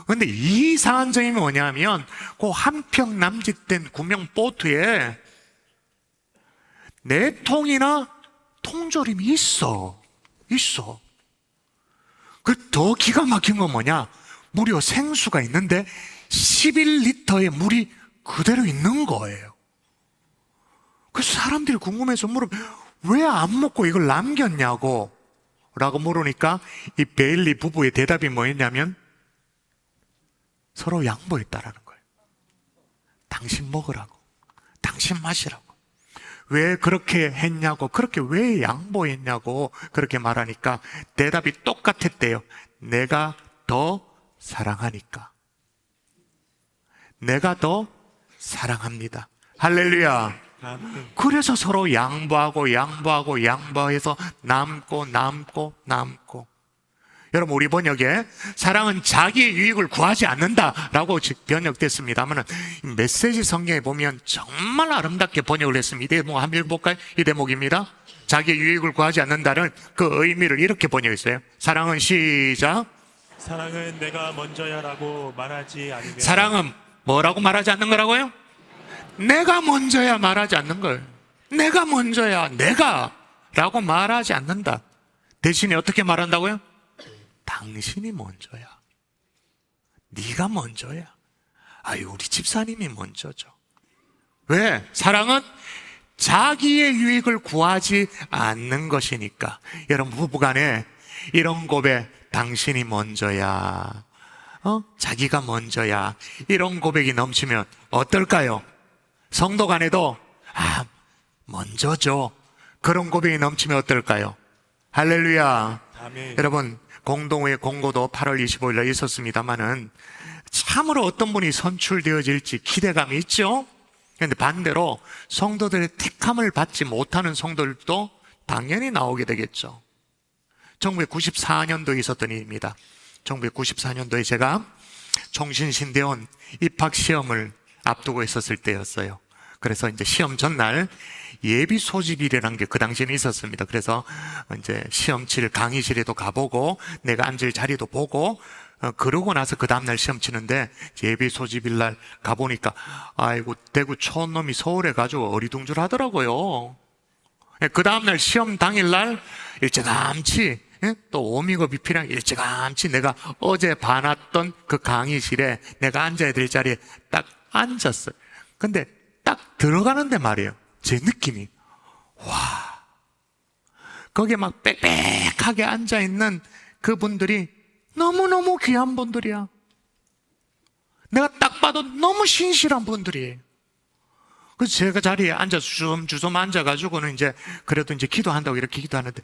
그런데 이상한 점이 뭐냐면 그 한평 남짓된 구명보트에 4통이나 통조림이 있어. 그 더 기가 막힌 건 뭐냐? 무려 생수가 있는데 11리터의 물이 그대로 있는 거예요. 그래서 사람들이 궁금해서 왜 안 먹고 이걸 남겼냐고 라고 물으니까 이 베일리 부부의 대답이 뭐였냐면 서로 양보했다라는 거예요. 당신 먹으라고, 당신 마시라고. 왜 그렇게 했냐고, 그렇게 왜 양보했냐고 그렇게 말하니까 대답이 똑같았대요. 내가 더 사랑하니까. 내가 더 사랑합니다. 할렐루야. 그래서 서로 양보해서 남고. 여러분, 우리 번역에 사랑은 자기의 유익을 구하지 않는다라고 번역됐습니다만 메시지 성경에 보면 정말 아름답게 번역을 했습니다. 이 대목 한번 읽어볼까요? 이 대목입니다. 자기의 유익을 구하지 않는다는 그 의미를 이렇게 번역했어요. 사랑은 시작. 사랑은 내가 먼저야라고 말하지 않으면. 사랑은 뭐라고 말하지 않는 거라고요? 내가 먼저야 말하지 않는 걸. 내가 먼저야, 내가 라고 말하지 않는다. 대신에 어떻게 말한다고요? 당신이 먼저야. 네가 먼저야. 아유, 우리 집사님이 먼저죠. 왜? 사랑은 자기의 유익을 구하지 않는 것이니까. 여러분, 부부간에 이런 고백, 당신이 먼저야, 자기가 먼저야, 이런 고백이 넘치면 어떨까요? 성도 간에도 먼저죠. 그런 고백이 넘치면 어떨까요? 할렐루야. 아멘. 여러분, 공동회 공고도 8월 25일 날 있었습니다만은 참으로 어떤 분이 선출되어질지 기대감이 있죠. 그런데 반대로 성도들의 택함을 받지 못하는 성도들도 당연히 나오게 되겠죠. 1994년도에 있었던 일입니다. 1994년도에 제가 총신신대원 입학시험을 앞두고 있었을 때였어요. 그래서 이제 시험 전날 예비 소집일이라는 게 그 당시에는 있었습니다. 그래서 이제 시험 칠 강의실에도 가보고 내가 앉을 자리도 보고 그러고 나서 그 다음날 시험 치는데 예비 소집일 날 가보니까 아이고, 대구 촌놈이 서울에 가지고 어리둥절 하더라고요. 그 다음날 시험 당일날 일찌감치 또 워밍업이 필요한 일찌감치 내가 어제 봐놨던 그 강의실에 내가 앉아야 될 자리에 딱 앉았어요. 근데 딱 들어가는데 말이에요, 제 느낌이 와, 거기에 막 빽빽하게 앉아있는 그분들이 너무너무 귀한 분들이야. 내가 딱 봐도 너무 신실한 분들이에요. 그래서 제가 자리에 앉아서 주섬주섬 앉아가지고는 이제 그래도 이제 기도한다고 이렇게 기도하는데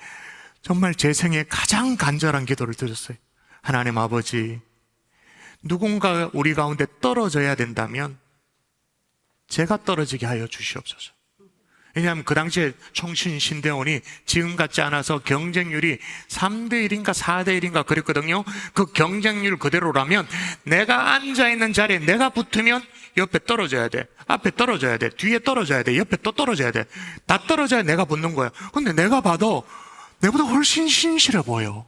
정말 제 생에 가장 간절한 기도를 드렸어요. 하나님 아버지, 누군가 우리 가운데 떨어져야 된다면 제가 떨어지게 하여 주시옵소서. 왜냐하면 그 당시에 총신신대원이 지금 같지 않아서 경쟁률이 3대1인가 4대1인가 그랬거든요. 그 경쟁률 그대로라면 내가 앉아있는 자리에 내가 붙으면 옆에 떨어져야 돼, 앞에 떨어져야 돼, 뒤에 떨어져야 돼, 옆에 또 떨어져야 돼. 다 떨어져야 내가 붙는 거야. 근데 내가 봐도 내보다 훨씬 신실해 보여.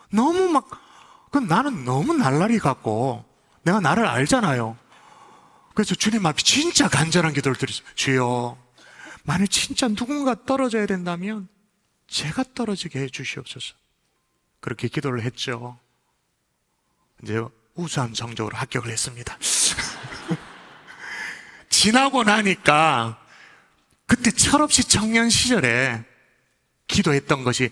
너무 나는 너무 날라리 같고 내가 나를 알잖아요. 그래서 주님 앞에 진짜 간절한 기도를 드렸어요. 주여, 만약 진짜 누군가 떨어져야 된다면 제가 떨어지게 해 주시옵소서. 그렇게 기도를 했죠. 이제 우수한 성적으로 합격을 했습니다. 지나고 나니까 그때 철없이 청년 시절에 기도했던 것이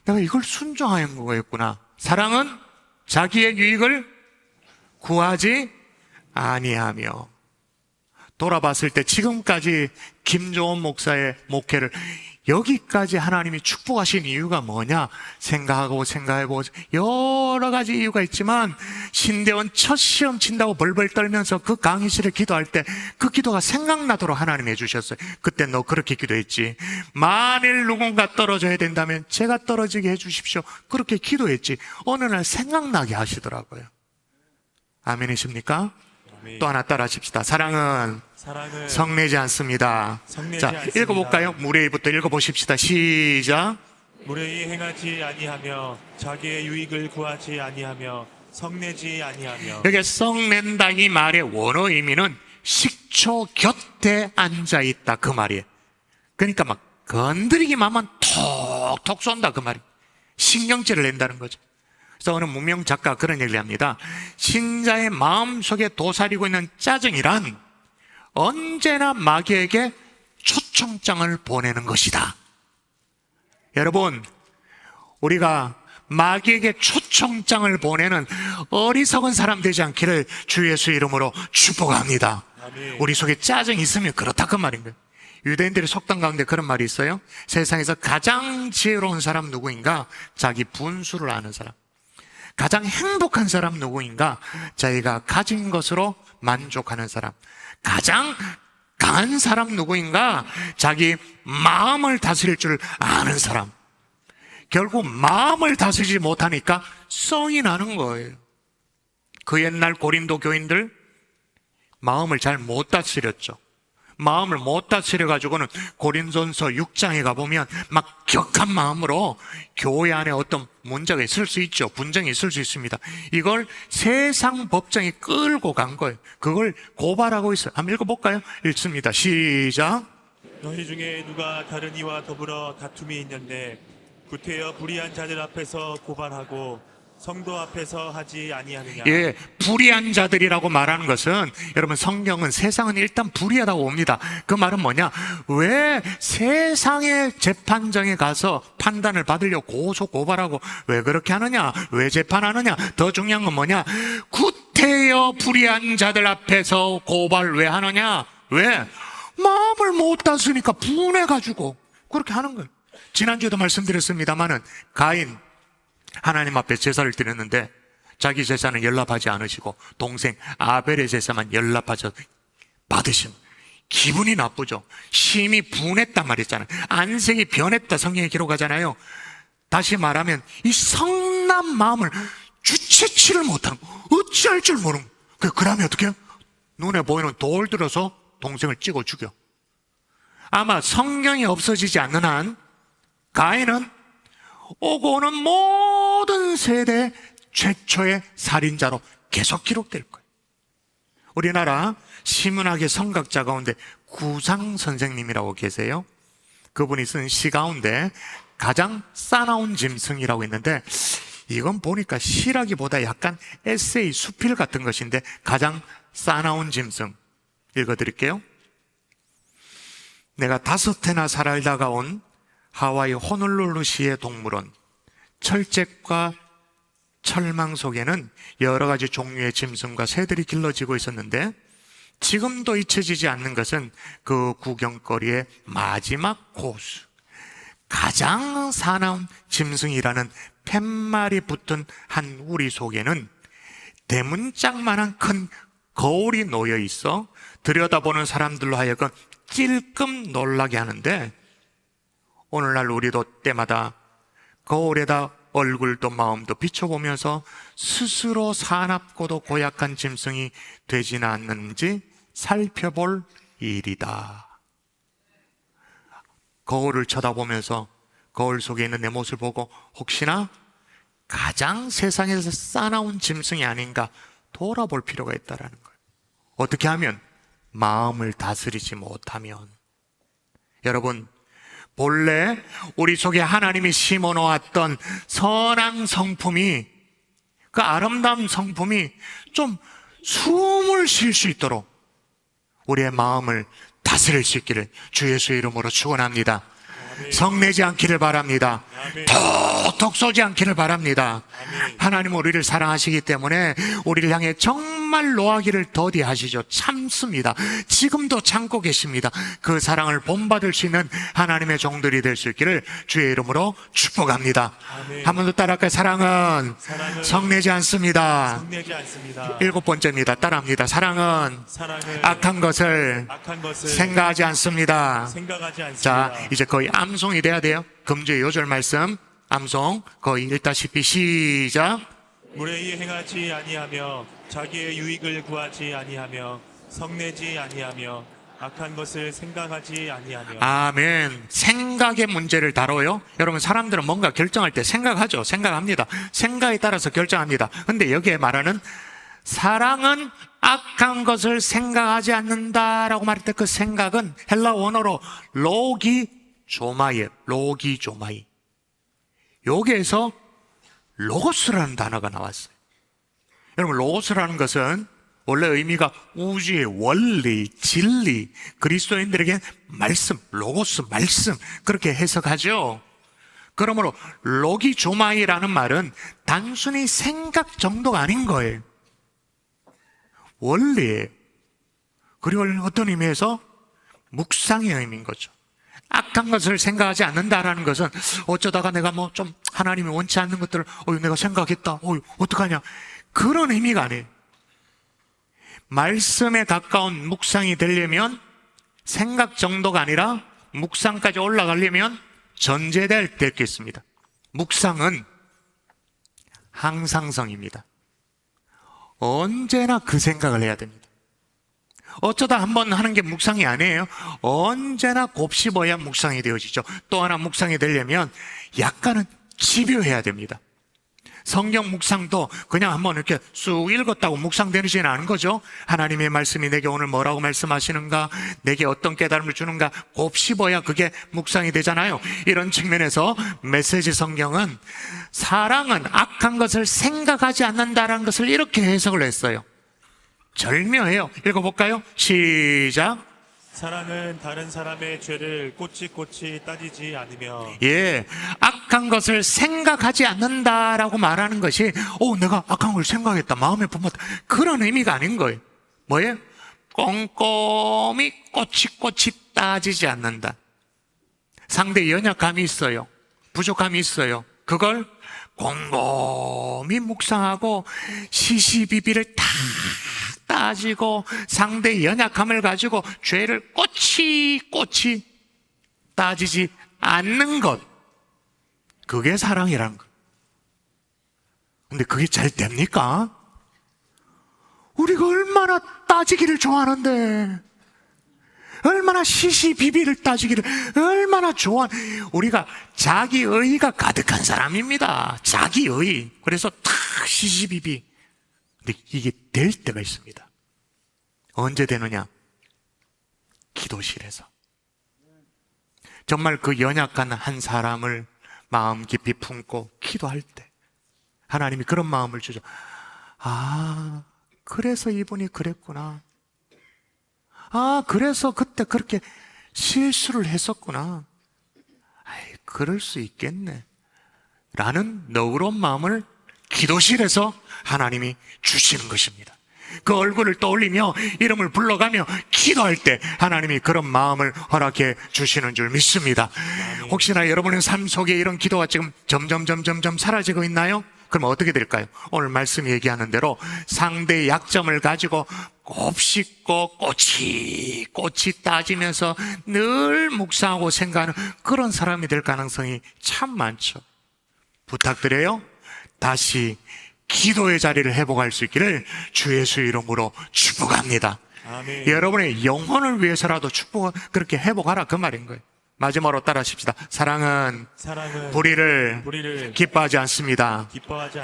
내가 이걸 순종하는 거였구나. 사랑은 자기의 유익을 구하지 아니하며. 돌아봤을 때 지금까지 김조원 목사의 목회를 여기까지 하나님이 축복하신 이유가 뭐냐 생각해보고 여러 가지 이유가 있지만 신대원 첫 시험 친다고 벌벌 떨면서 그 강의실에 기도할 때 그 기도가 생각나도록 하나님 해주셨어요. 그때 너 그렇게 기도했지. 만일 누군가 떨어져야 된다면 제가 떨어지게 해주십시오. 그렇게 기도했지. 어느 날 생각나게 하시더라고요. 아멘이십니까? 또 하나 따라 하십시다. 사랑은 성내지 않습니다. 자, 읽어볼까요? 무례히부터 읽어보십시다. 시작. 무례히 행하지 아니하며 자기의 유익을 구하지 아니하며 성내지 아니하며. 여기 성낸다 이 말의 원어 의미는 식초 곁에 앉아있다 그 말이에요. 그러니까 막 건드리기만 하면 톡톡 쏜다 그 말이에요. 신경질을 낸다는 거죠. 그래서 어느 무명 작가 그런 얘기를 합니다. 신자의 마음속에 도사리고 있는 짜증이란 언제나 마귀에게 초청장을 보내는 것이다. 여러분, 우리가 마귀에게 초청장을 보내는 어리석은 사람 되지 않기를 주 예수 이름으로 축복합니다. 우리 속에 짜증이 있으면 그렇다 그 말인 거예요. 유대인들의 속담 가운데 그런 말이 있어요. 세상에서 가장 지혜로운 사람 누구인가? 자기 분수를 아는 사람. 가장 행복한 사람 누구인가? 자기가 가진 것으로 만족하는 사람. 가장 강한 사람 누구인가? 자기 마음을 다스릴 줄 아는 사람. 결국 마음을 다스리지 못하니까 성이 나는 거예요. 그 옛날 고린도 교인들 마음을 잘 못 다스렸죠. 마음을 못 다스려가지고는 고린도전서 6장에 가보면 막 격한 마음으로 교회 안에 어떤 문제가 있을 수 있죠. 분쟁이 있을 수 있습니다. 이걸 세상 법정에 끌고 간 거예요. 그걸 고발하고 있어요. 한번 읽어볼까요? 읽습니다. 시작. 너희 중에 누가 다른 이와 더불어 다툼이 있는데 구태여 불의한 자들 앞에서 고발하고 성도 앞에서 하지 아니하느냐. 예, 불의한 자들이라고 말하는 것은 여러분 성경은 세상은 일단 불의하다고 봅니다. 그 말은 뭐냐? 왜 세상의 재판정에 가서 판단을 받으려고 고소 고발하고 왜 그렇게 하느냐? 왜 재판하느냐? 더 중요한 건 뭐냐? 구태여 불의한 자들 앞에서 고발 왜 하느냐? 왜? 마음을 못 다스리니까 분해가지고 그렇게 하는 거예요. 지난주에도 말씀드렸습니다마는 가인 하나님 앞에 제사를 드렸는데 자기 제사는 연락하지 않으시고 동생 아벨의 제사만 연락하셔 받으신 기분이 나쁘죠. 심히 분했단 말이잖아요. 안색이 변했다 성경에 기록하잖아요. 다시 말하면 이 성난 마음을 주체치를 못하는 어찌할 줄 모르는 그러면 어떻게 해요? 눈에 보이는 돌 들어서 동생을 찍어 죽여. 아마 성경이 없어지지 않는 한 가인은 오고 오는 모든 세대 최초의 살인자로 계속 기록될 거예요. 우리나라 시문학의 성각자 가운데 구상 선생님이라고 계세요. 그분이 쓴 시 가운데 가장 싸나운 짐승이라고 있는데 이건 보니까 시라기보다 약간 에세이 수필 같은 것인데 가장 싸나운 짐승 읽어드릴게요. 내가 5해나 살다가 온 하와이 호놀룰루시의 동물원 철책과 철망 속에는 여러 가지 종류의 짐승과 새들이 길러지고 있었는데 지금도 잊혀지지 않는 것은 그 구경거리의 마지막 고수 가장 사나운 짐승이라는 팻말이 붙은 한 우리 속에는 대문짝만한 큰 거울이 놓여 있어 들여다보는 사람들로 하여금 찔끔 놀라게 하는데 오늘날 우리도 때마다 거울에다 얼굴도 마음도 비춰보면서 스스로 사납고도 고약한 짐승이 되지는 않는지 살펴볼 일이다. 거울을 쳐다보면서 거울 속에 있는 내 모습을 보고 혹시나 가장 세상에서 싸나운 짐승이 아닌가 돌아볼 필요가 있다는 거예요. 어떻게 하면? 마음을 다스리지 못하면. 여러분, 본래 우리 속에 하나님이 심어놓았던 선한 성품이, 그 아름다운 성품이 좀 숨을 쉴 수 있도록 우리의 마음을 다스릴 수 있기를 주 예수의 이름으로 축원합니다. 성내지 않기를 바랍니다. 톡톡 쏘지 않기를 바랍니다. 하나님은 우리를 사랑하시기 때문에 우리를 향해 정말 노하기를 더디하시죠. 참습니다. 지금도 참고 계십니다. 그 사랑을 본받을 수 있는 하나님의 종들이 될 수 있기를 주의 이름으로 축복합니다. 한 번 더 따라할까요? 사랑은 성내지 않습니다. 7번째입니다. 따라합니다. 사랑은 악한 것을 생각하지 않습니다. 자, 이제 거의 암송이 돼야 돼요. 금주의 요절 말씀 암송 거의 읽다시피 시작. 무례히 행하지 아니하며 자기의 유익을 구하지 아니하며 성내지 아니하며 악한 것을 생각하지 아니하며. 아멘. 생각의 문제를 다뤄요. 여러분, 사람들은 뭔가 결정할 때 생각하죠. 생각합니다. 생각에 따라서 결정합니다. 근데 여기에 말하는 사랑은 악한 것을 생각하지 않는다라고 말할 때 그 생각은 헬라 원어로 로기조마이에요. 로기조마이. 여기에서 로고스라는 단어가 나왔어요. 여러분, 로고스라는 것은 원래 의미가 우주의 원리, 진리, 그리스도인들에게 말씀, 로고스, 말씀 그렇게 해석하죠. 그러므로 로기조마이라는 말은 단순히 생각 정도가 아닌 거예요. 원리예요. 그리고 어떤 의미에서 묵상의 의미인 거죠. 악한 것을 생각하지 않는다라는 것은 어쩌다가 내가 뭐 좀 하나님이 원치 않는 것들을 내가 생각했다. 어떡하냐. 그런 의미가 아니에요. 말씀에 가까운 묵상이 되려면 생각 정도가 아니라 묵상까지 올라가려면 전제될 때 있겠습니다. 묵상은 항상성입니다. 언제나 그 생각을 해야 됩니다. 어쩌다 한번 하는 게 묵상이 아니에요. 언제나 곱씹어야 묵상이 되어지죠. 또 하나 묵상이 되려면 약간은 집요해야 됩니다. 성경 묵상도 그냥 한번 이렇게 쑥 읽었다고 묵상되지는 않은 거죠. 하나님의 말씀이 내게 오늘 뭐라고 말씀하시는가, 내게 어떤 깨달음을 주는가 곱씹어야 그게 묵상이 되잖아요. 이런 측면에서 메시지 성경은 사랑은 악한 것을 생각하지 않는다라는 것을 이렇게 해석을 했어요. 절묘해요. 읽어볼까요? 시작. 사랑은 다른 사람의 죄를 꼬치꼬치 따지지 않으며 예, 악한 것을 생각하지 않는다라고 말하는 것이 내가 악한 걸 생각했다, 마음에 품었다, 그런 의미가 아닌 거예요. 뭐예요? 꼼꼼히 꼬치꼬치 따지지 않는다. 상대의 연약함이 있어요, 부족함이 있어요. 그걸 곰곰이 묵상하고 시시비비를 다 따지고 상대의 연약함을 가지고 죄를 꼬치꼬치 따지지 않는 것, 그게 사랑이라는 것. 근데 그게 잘 됩니까? 우리가 얼마나 따지기를 좋아하는데, 얼마나 시시비비를 따지기를 얼마나 우리가 자기의가 가득한 사람입니다. 자기의. 그래서 탁 시시비비. 근데 이게 될 때가 있습니다. 언제 되느냐? 기도실에서. 정말 그 연약한 한 사람을 마음 깊이 품고 기도할 때 하나님이 그런 마음을 주죠. 아, 그래서 이분이 그랬구나. 아, 그래서 그때 그렇게 실수를 했었구나. 아이, 그럴 수 있겠네. 라는 너그러운 마음을 기도실에서 하나님이 주시는 것입니다. 그 얼굴을 떠올리며 이름을 불러가며 기도할 때 하나님이 그런 마음을 허락해 주시는 줄 믿습니다. 혹시나 여러분의 삶 속에 이런 기도가 지금 점점 사라지고 있나요? 그럼 어떻게 될까요? 오늘 말씀이 얘기하는 대로 상대의 약점을 가지고 곱씹고 꼬치꼬치 따지면서 늘 묵상하고 생각하는 그런 사람이 될 가능성이 참 많죠. 부탁드려요. 다시 기도의 자리를 회복할 수 있기를 주 예수 이름으로 축복합니다. 아멘. 여러분의 영혼을 위해서라도 그렇게 회복하라, 그 말인 거예요. 마지막으로 따라하십시다. 사랑은 불의를 기뻐하지 않습니다.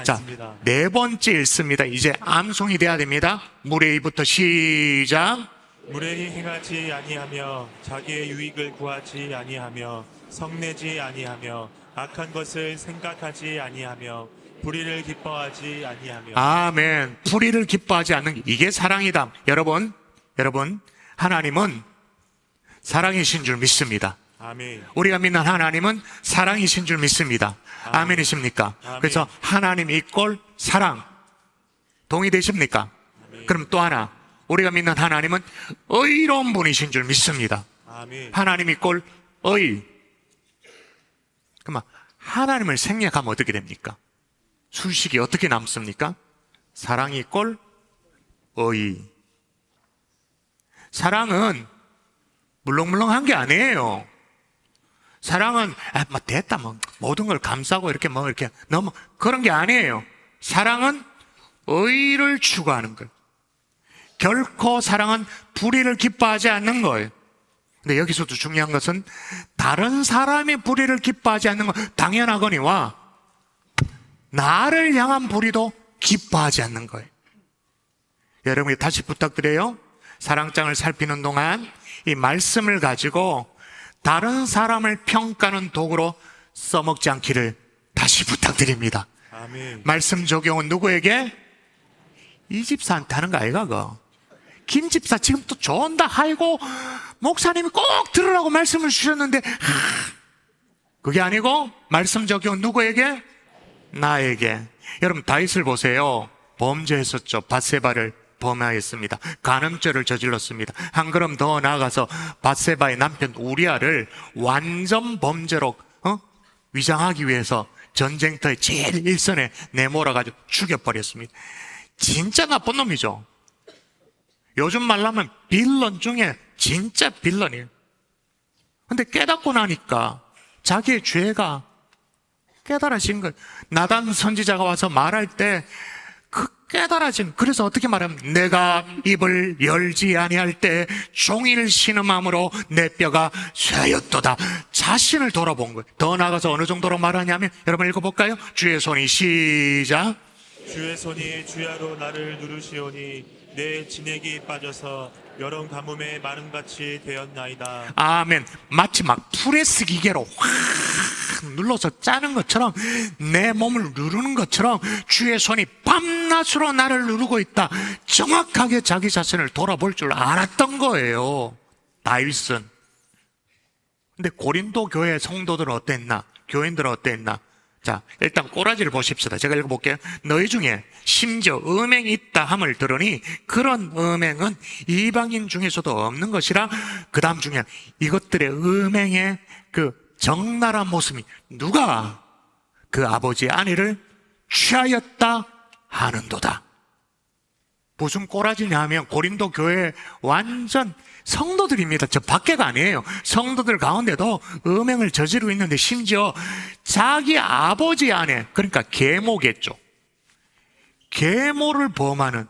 자, 네 번째 읽습니다. 이제 암송이 돼야 됩니다. 무례히부터 시작. 무례히 행하지 아니하며 자기의 유익을 구하지 아니하며 성내지 아니하며 악한 것을 생각하지 아니하며 불의를 기뻐하지 아니하며. 아멘. 불의를 기뻐하지 않는 이게 사랑이다. 여러분, 하나님은 사랑이신 줄 믿습니다. 아멘. 우리가 믿는 하나님은 사랑이신 줄 믿습니다. 아멘이십니까? 아멘. 그래서 하나님 이꼴 사랑. 동의되십니까? 아멘. 그럼 또 하나, 우리가 믿는 하나님은 의로운 분이신 줄 믿습니다. 아멘. 하나님 이꼴 의. 그러면 하나님을 생략하면 어떻게 됩니까? 수식이 어떻게 남습니까? 사랑이 꼴 의. 사랑은 물렁물렁한 게 아니에요. 사랑은 됐다, 모든 걸 감싸고 이렇게 너무 그런 게 아니에요. 사랑은 의를 추구하는 거예요. 결코 사랑은 불의를 기뻐하지 않는 거예요. 근데 여기서도 중요한 것은 다른 사람의 불의를 기뻐하지 않는 건 당연하거니와 나를 향한 불의도 기뻐하지 않는 거예요. 여러분이 다시 부탁드려요. 사랑장을 살피는 동안 이 말씀을 가지고 다른 사람을 평가하는 도구로 써먹지 않기를 다시 부탁드립니다. 아멘. 말씀 적용은 누구에게? 이 집사한테 하는 거 아이가? 김 집사 지금 또 좋은다 하이고 목사님이 꼭 들으라고 말씀을 주셨는데 그게 아니고 말씀 적용은 누구에게? 나에게. 여러분 다윗을 보세요. 범죄했었죠. 밧세바를 범하였습니다. 간음죄를 저질렀습니다. 한 걸음 더 나아가서 밧세바의 남편 우리아를 완전 범죄로 위장하기 위해서 전쟁터의 제일 일선에 내몰아가지고 죽여버렸습니다. 진짜 나쁜 놈이죠. 요즘 말로 하면 빌런 중에 진짜 빌런이에요. 근데 깨닫고 나니까 자기의 죄가 깨달아진 거예요. 나단 선지자가 와서 말할 때 그 깨달아진, 그래서 어떻게 말하면 내가 입을 열지 아니할 때 종일 신음함으로 내 뼈가 쇠였도다. 자신을 돌아본 거예요. 더 나아가서 어느 정도로 말하냐면 여러분 읽어볼까요? 주의 손이 시작. 주의 손이 주야로 나를 누르시오니 내 진액이 빠져서 여러 가뭄에 마름같이 되었나이다. 아멘. 마치 막 프레스 기계로 확 눌러서 짜는 것처럼, 내 몸을 누르는 것처럼 주의 손이 밤낮으로 나를 누르고 있다. 정확하게 자기 자신을 돌아볼 줄 알았던 거예요, 다윗은. 근데 고린도 교회 성도들은 어땠나? 교인들은 어땠나? 자, 일단 꼬라지를 보십시다. 제가 읽어볼게요. 너희 중에 심지어 음행이 있다 함을 들으니 그런 음행은 이방인 중에서도 없는 것이라. 그 다음 중에 이것들의 음행의 그 적나라한 모습이 누가 그 아버지의 아내를 취하였다 하는도다. 무슨 꼬라지냐 하면 고린도 교회 완전 성도들입니다. 저 밖에가 아니에요. 성도들 가운데도 음행을 저지르고 있는데 심지어 자기 아버지 아내, 그러니까 계모겠죠. 계모를 범하는,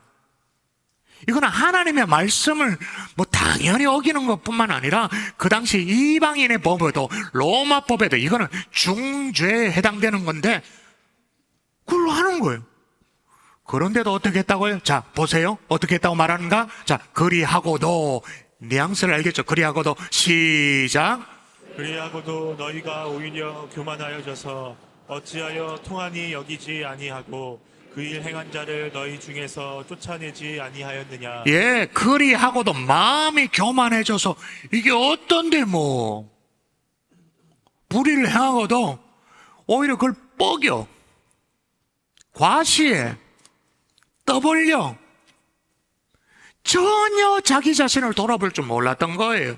이거는 하나님의 말씀을 뭐 당연히 어기는 것뿐만 아니라 그 당시 이방인의 법에도, 로마 법에도 이거는 중죄에 해당되는 건데 그걸로 하는 거예요. 그런데도 어떻게 했다고요? 자, 보세요. 어떻게 했다고 말하는가? 자, 그리하고도, 뉘앙스를 알겠죠? 그리하고도 시작. 그리하고도 너희가 오히려 교만하여져서 어찌하여 통한이 여기지 아니하고 그 일 행한 자를 너희 중에서 쫓아내지 아니하였느냐. 예, 그리하고도 마음이 교만해져서 이게 어떤데 뭐 불의를 행하고도 오히려 그걸 뻐겨, 과시해, 떠벌려, 전혀 자기 자신을 돌아볼 줄 몰랐던 거예요.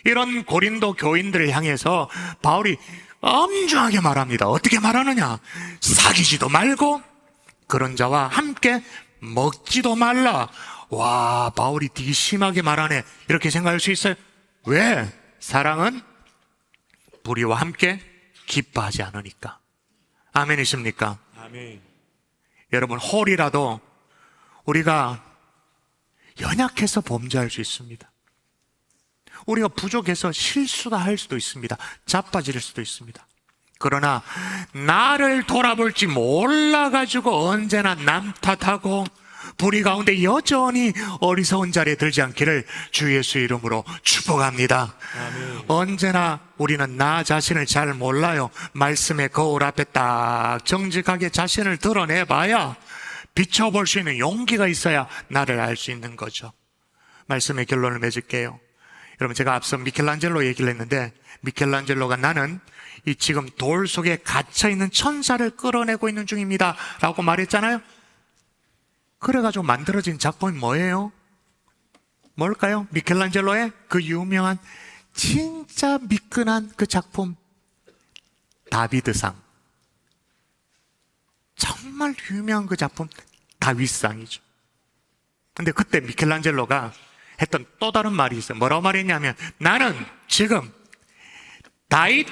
이런 고린도 교인들을 향해서 바울이 엄중하게 말합니다. 어떻게 말하느냐? 사귀지도 말고 그런 자와 함께 먹지도 말라. 와, 바울이 되게 심하게 말하네, 이렇게 생각할 수 있어요. 왜? 사랑은 불의와 함께 기뻐하지 않으니까. 아멘이십니까? 아멘. 여러분, 홀이라도 우리가 연약해서 범죄할 수 있습니다. 우리가 부족해서 실수다 할 수도 있습니다. 자빠질 수도 있습니다. 그러나 나를 돌아볼지 몰라가지고 언제나 남 탓하고 불의 가운데 여전히 어리석은 자리에 들지 않기를 주 예수 이름으로 축복합니다. 아멘. 언제나 우리는 나 자신을 잘 몰라요. 말씀의 거울 앞에 딱 정직하게 자신을 드러내봐야, 비춰볼 수 있는 용기가 있어야 나를 알 수 있는 거죠. 말씀의 결론을 맺을게요. 여러분, 제가 앞서 미켈란젤로 얘기를 했는데, 미켈란젤로가 나는 이 지금 돌 속에 갇혀있는 천사를 끌어내고 있는 중입니다 라고 말했잖아요. 그래가지고 만들어진 작품이 뭐예요? 뭘까요? 미켈란젤로의 그 유명한 진짜 미끈한 그 작품, 다비드상. 정말 유명한 그 작품, 다윗상이죠. 근데 그때 미켈란젤로가 했던 또 다른 말이 있어요. 뭐라고 말했냐면, 나는 지금 다윗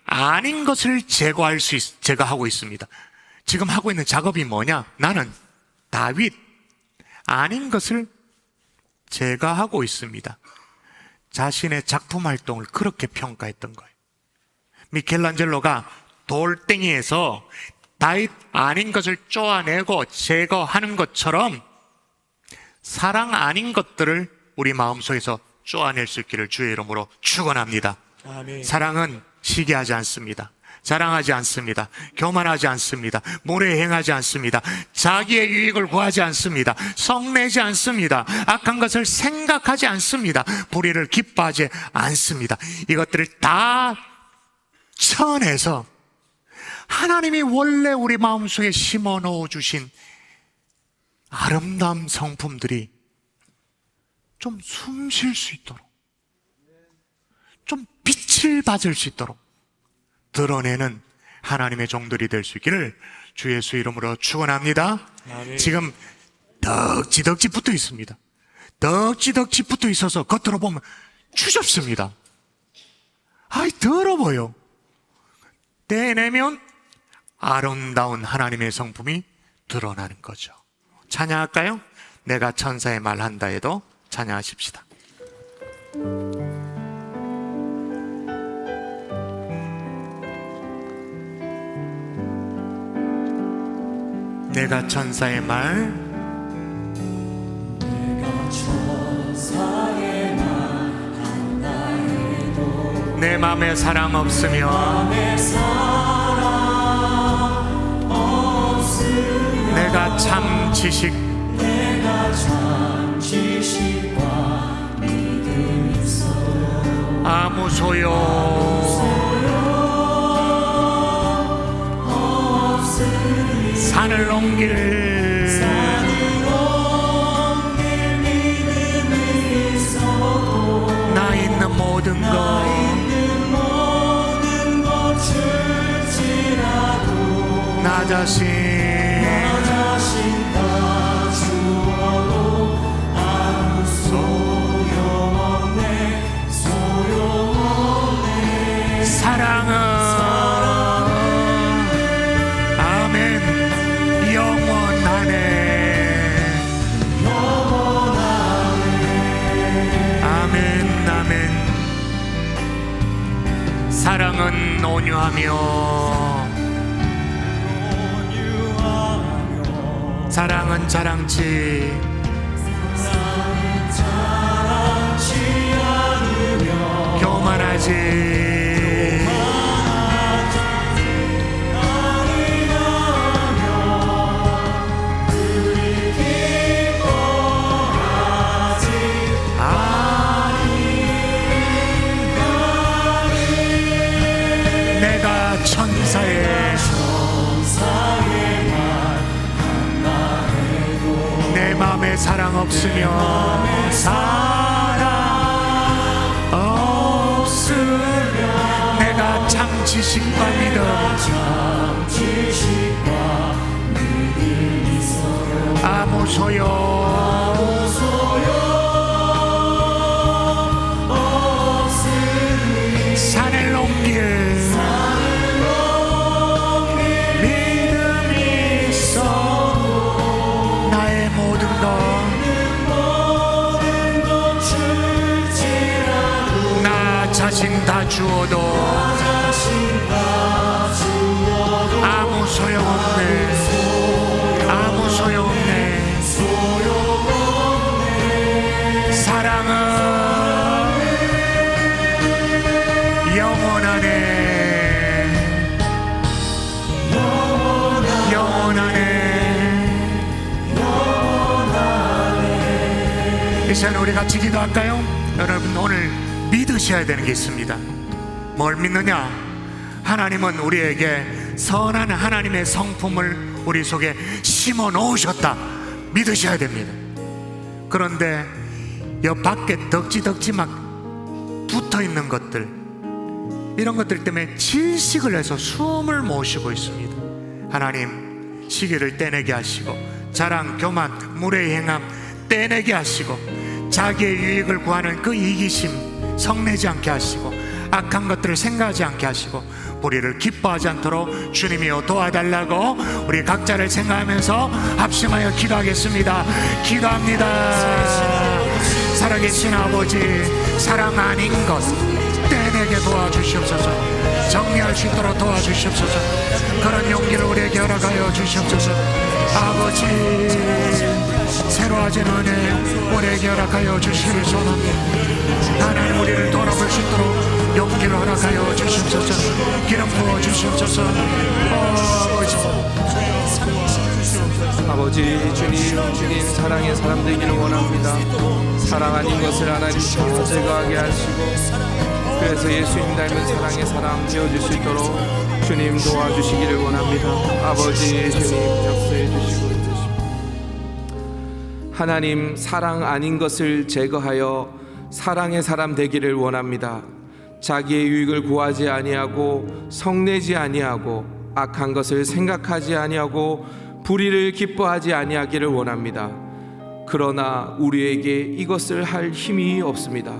아닌 것을 제거하고 있습니다. 지금 하고 있는 작업이 뭐냐? 나는 다윗 아닌 것을 제거하고 있습니다. 자신의 작품 활동을 그렇게 평가했던 거예요. 미켈란젤로가 돌덩이에서 다윗 아닌 것을 쪼아내고 제거하는 것처럼 사랑 아닌 것들을 우리 마음속에서 쪼아낼 수 있기를 주의 이름으로 축원합니다. 아멘. 사랑은 시기하지 않습니다. 자랑하지 않습니다. 교만하지 않습니다. 모래행하지 않습니다. 자기의 유익을 구하지 않습니다. 성내지 않습니다. 악한 것을 생각하지 않습니다. 불의를 기뻐하지 않습니다. 이것들을 다 쳐내서 하나님이 원래 우리 마음속에 심어 넣어주신 아름다운 성품들이 좀 숨 쉴 수 있도록, 좀 빛을 받을 수 있도록 드러내는 하나님의 종들이 될 수 있기를 주 예수 이름으로 축원합니다. 아멘. 지금 덕지덕지 붙어 있습니다. 덕지덕지 붙어 있어서 겉으로 보면 추접습니다. 아이, 더러워요. 떼내면 아름다운 하나님의 성품이 드러나는 거죠. 찬양할까요? 내가 천사의 말 한다 해도 찬양하십시다. 내가 천사의 말 내 맘에 사랑 없으며 내가 참 지식과 아무 소용 산을 옮길 나 있는 모든 것 나 자신 다 주어도 아무 소용없네 사랑은 아멘 영원하네 아멘 아멘 사랑은 온유하며 사랑은 자랑치 않으며 교만하지 내가 천사의 내 맘에 사랑 없으며 사랑 없으며 내가 참 지식과 믿음 아무 소용 없으니 산을 넘길 믿음이 있어 나의 모든 나 자신 다 주어도 아무 소용없네 아무 소용없네 사랑은 영원하네 영원하네 이 시간 우리 같이 기도할까요? 여러분 오늘 믿으셔야 되는 게 있습니다. 뭘 믿느냐? 하나님은 우리에게 선한 하나님의 성품을 우리 속에 심어 놓으셨다. 믿으셔야 됩니다. 그런데 여 밖에 덕지덕지 막 붙어 있는 것들, 이런 것들 때문에 질식을 해서 숨을 못 쉬고 있습니다. 하나님 시기를 떼내게 하시고 자랑, 교만, 무례 행함 떼내게 하시고 자기의 유익을 구하는 그 이기심 성내지 않게 하시고 악한 것들을 생각하지 않게 하시고 우리를 기뻐하지 않도록 주님이여 도와달라고 우리 각자를 생각하면서 합심하여 기도하겠습니다. 기도합니다. 살아계신 아버지, 사랑 아닌 것 떼내게 도와주시옵소서. 정리할 수 있도록 도와주시옵소서. 그런 용기를 우리에게 허락하여 주시옵소서. 아버지, 새로워진 은혜 우리에게 허락하여 주시길 소원합니다. 하나님 우리를 돌아볼 수 있도록 용기를 허락하여 주시옵소서. 기름 부어 주시옵소서. 아버지 주님 사랑의 사람 되기를 원합니다. 사랑 아닌 것을 하나님 다 제거하게 하시고 그래서 예수님 닮은 사랑의 사람 되어줄 수 있도록 주님 도와주시기를 원합니다. 아버지 주님 역사해 주시고 하나님 사랑 아닌 것을 제거하여 사랑의 사람 되기를 원합니다. 자기의 유익을 구하지 아니하고 성내지 아니하고 악한 것을 생각하지 아니하고 불의를 기뻐하지 아니하기를 원합니다. 그러나 우리에게 이것을 할 힘이 없습니다.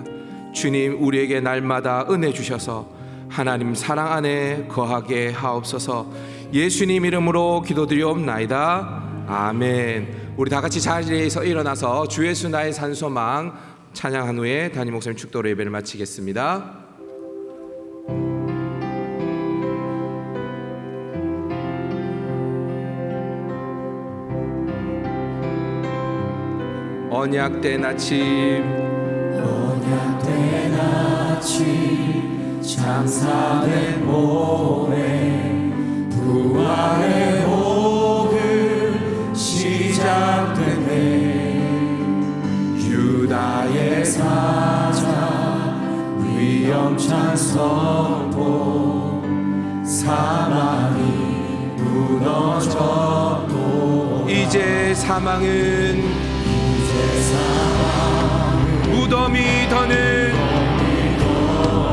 주님 우리에게 날마다 은혜 주셔서 하나님 사랑 안에 거하게 하옵소서. 예수님 이름으로 기도드리옵나이다. 아멘. 우리 다 같이 자리에서 일어나서 주 예수 나의 산소망 찬양한 후에 담임 목사님 축도로 예배를 마치겠습니다. 언약된 아침, 언약된 아침, 장사된 모래, 부활의 복음 시작되네. 유다의 사자, 위엄찬 선포, 사망이 무너졌도 이제 사망은 무덤이 더는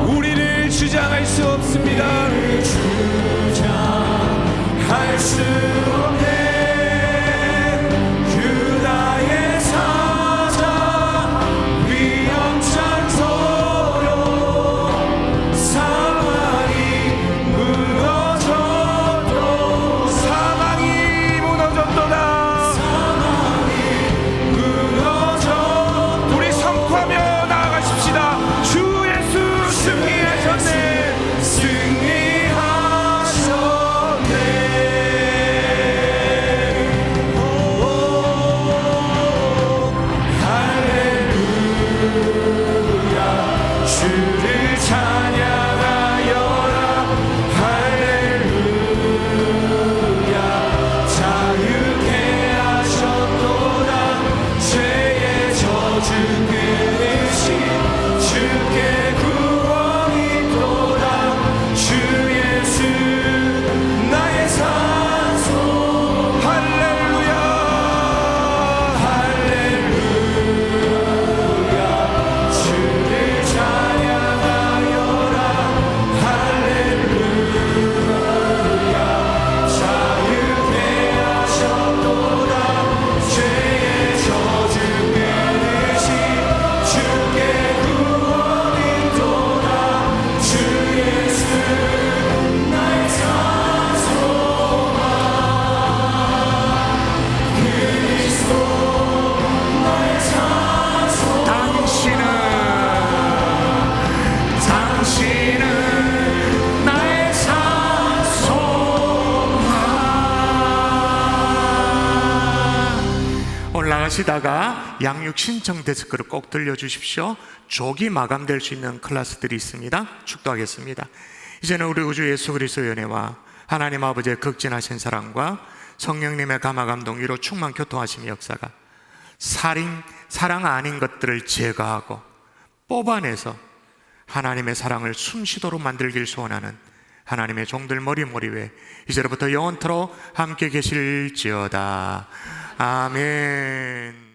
우리를 주장할 수 없습니다. 주장할 수 없네. 유다의 사자, 위엄찬 소요, 사망이 무너졌도, 사망이 무너졌도다. 우리 선포하며 나아가십시다. 주 예수 승리하셨네. 승리하셨네. 오, 할렐루야. 주를 찬양하여라. 할렐루야. 자유케 하셨도다. 죄의 저주 끊으신 주께 구원이 있도다. 주 예수 나의 산소. 할렐루야. 할렐루야. 주를 찬양하여라. 할렐루야. 자유케 하셨도다. 죄의 저주 끊으신 주께 구원이 있도다. 주 예수 나의 산소망. 그리스도 나의 산소. 당신은 나의 산소망. 올라가시다가 양육 신청 데스크를 꼭 들려주십시오. 조기 마감될 수 있는 클래스들이 있습니다. 축도하겠습니다. 이제는 우리 구주 예수 그리스도의 은혜와 하나님 아버지의 극진하신 사랑과 성령님의 감화 감동 위로 충만 교통하심의 역사가 사랑 아닌 것들을 제거하고 뽑아내서 하나님의 사랑을 숨쉬도록 만들길 소원하는 하나님의 종들 머리 위에 이제로부터 영원토록 함께 계실지어다. 아멘.